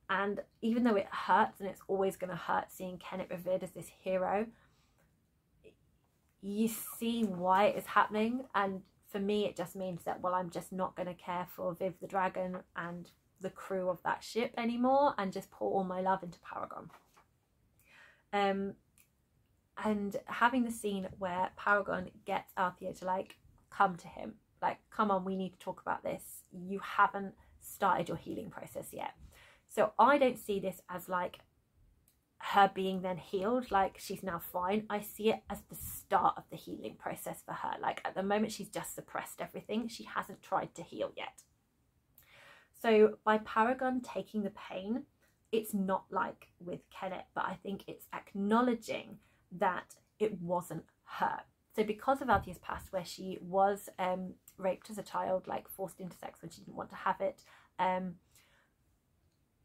And even though it hurts, and it's always going to hurt seeing Kennet revered as this hero, you see why it is happening. And for me, it just means that, well, I'm just not going to care for Viv the dragon and the crew of that ship anymore, and just pour all my love into Paragon. And having the scene where Paragon gets Althea to like come to him, like, come on, we need to talk about this. You haven't started your healing process yet. So I don't see this as like her being then healed, like she's now fine. I see it as the start of the healing process for her. Like, at the moment, she's just suppressed everything. She hasn't tried to heal yet. So by Paragon taking the pain, it's not like with Kennet, but I think it's acknowledging that it wasn't her. So because of Althea's past, where she was raped as a child, like forced into sex when she didn't want to have it,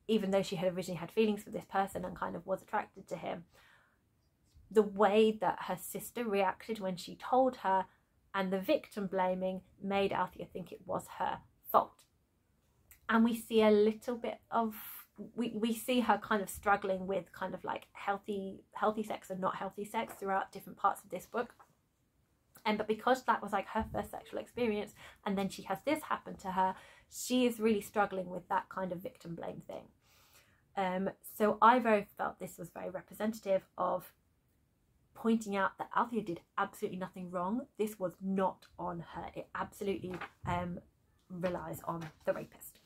even though she had originally had feelings for this person and kind of was attracted to him, the way that her sister reacted when she told her and the victim blaming made Althea think it was her fault. And we see a little bit of, we see her kind of struggling with kind of like healthy sex and not healthy sex throughout different parts of this book. But because that was like her first sexual experience, and then she has this happen to her, she is really struggling with that kind of victim blame thing. So I very felt this was very representative of pointing out that Althea did absolutely nothing wrong. This was not on her. It absolutely relies on the rapist.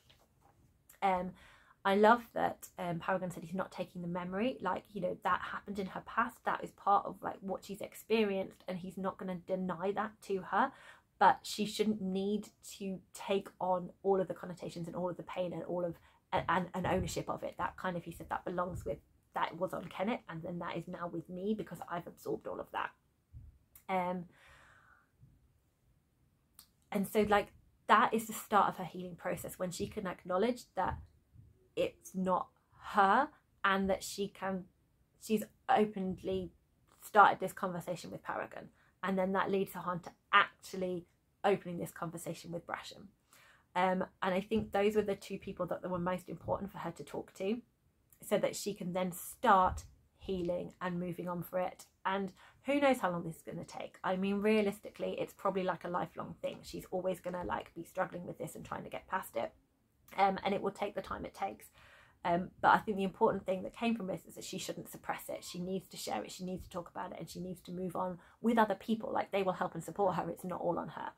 I love that Paragon said he's not taking the memory, like, you know, that happened in her past, that is part of like what she's experienced, and he's not going to deny that to her, but she shouldn't need to take on all of the connotations and all of the pain and all of and ownership of it. That kind of, he said, that belongs with, that was on Kennet, and then that is now with me because I've absorbed all of that. And so like that is the start of her healing process, when she can acknowledge that it's not her, and that she's openly started this conversation with Paragon, and then that leads her on to actually opening this conversation with Brasham. And I think those were the two people that were most important for her to talk to, so that she can then start healing and moving on for it. And who knows how long this is going to take. I mean, realistically, it's probably like a lifelong thing. She's always going to like be struggling with this and trying to get past it. And it will take the time it takes. But I think the important thing that came from this is that she shouldn't suppress it. She needs to share it. She needs to talk about it, and she needs to move on with other people. Like, they will help and support her. It's not all on her.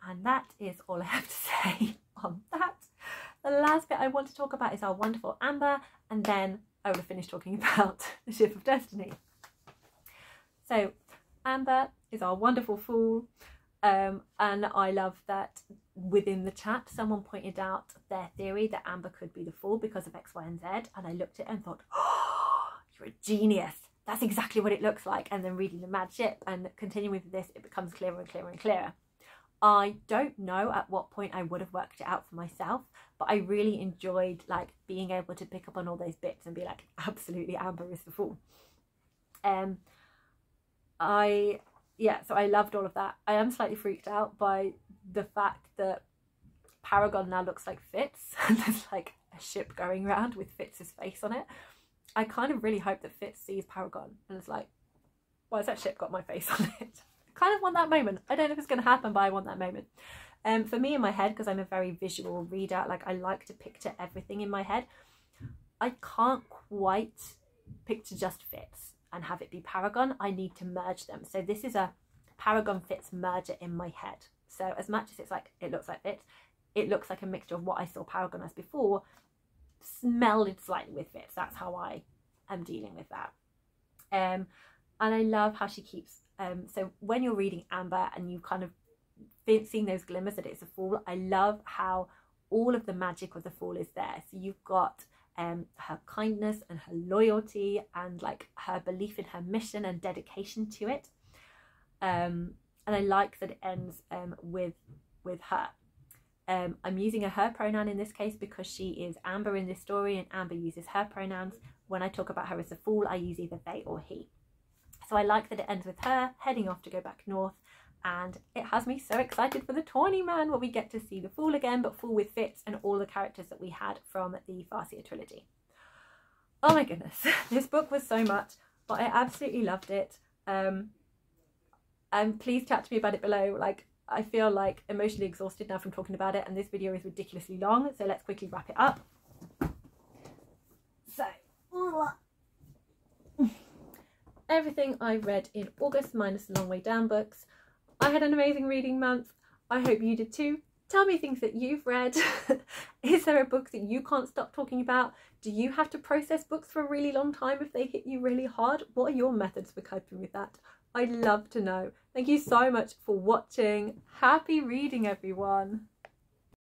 And that is all I have to say on that. The last bit I want to talk about is our wonderful Amber, and then I will finish talking about the Ship of Destiny. So Amber is our wonderful fool, and I love that within the chat someone pointed out their theory that Amber could be the fool because of X, Y and Z, and I looked at it and thought, oh, you're a genius, that's exactly what it looks like. And then reading the Mad Ship and continuing with this, it becomes clearer and clearer and clearer. I don't know at what point I would have worked it out for myself, but I really enjoyed like being able to pick up on all those bits and be like, absolutely, Amber is the fool. So I loved all of that. I am slightly freaked out by the fact that Paragon now looks like Fitz. There's like a ship going around with Fitz's face on it. I kind of really hope that Fitz sees Paragon and it's like, why has that ship got my face on it? I kind of want that moment. I don't know if it's going to happen, but I want that moment. For me in my head, because I'm a very visual reader, like I like to picture everything in my head. I can't quite picture just Fitz and have it be Paragon. I need to merge them. So this is a Paragon Fitz merger in my head. So as much as it's like, it looks like Fitz, it looks like a mixture of what I saw Paragon as before, melded slightly with Fitz. That's how I am dealing with that. And I love how she keeps, so when you're reading Amber and you kind of seeing those glimmers that it's a fool, I love how all of the magic of the fool is there. So you've got her kindness and her loyalty and like her belief in her mission and dedication to it. And I like that it ends with her. I'm using a her pronoun in this case because she is Amber in this story, and Amber uses her pronouns. When I talk about her as a fool, I use either they or he. So I like that it ends with her heading off to go back north, and it has me so excited for the Tawny Man, where we get to see the fool again, but fool with Fitz and all the characters that we had from the Farseer trilogy. Oh my goodness, this book was so much, but I absolutely loved it. And please chat to me about it below. Like, I feel like emotionally exhausted now from talking about it, and this video is ridiculously long, so let's quickly wrap it up. So, everything I read in August minus the Long Way Down books. I had an amazing reading month. I hope you did too. Tell me things that you've read. Is there a book that you can't stop talking about? Do you have to process books for a really long time if they hit you really hard? What are your methods for coping with that? I'd love to know. Thank you so much for watching. Happy reading, everyone.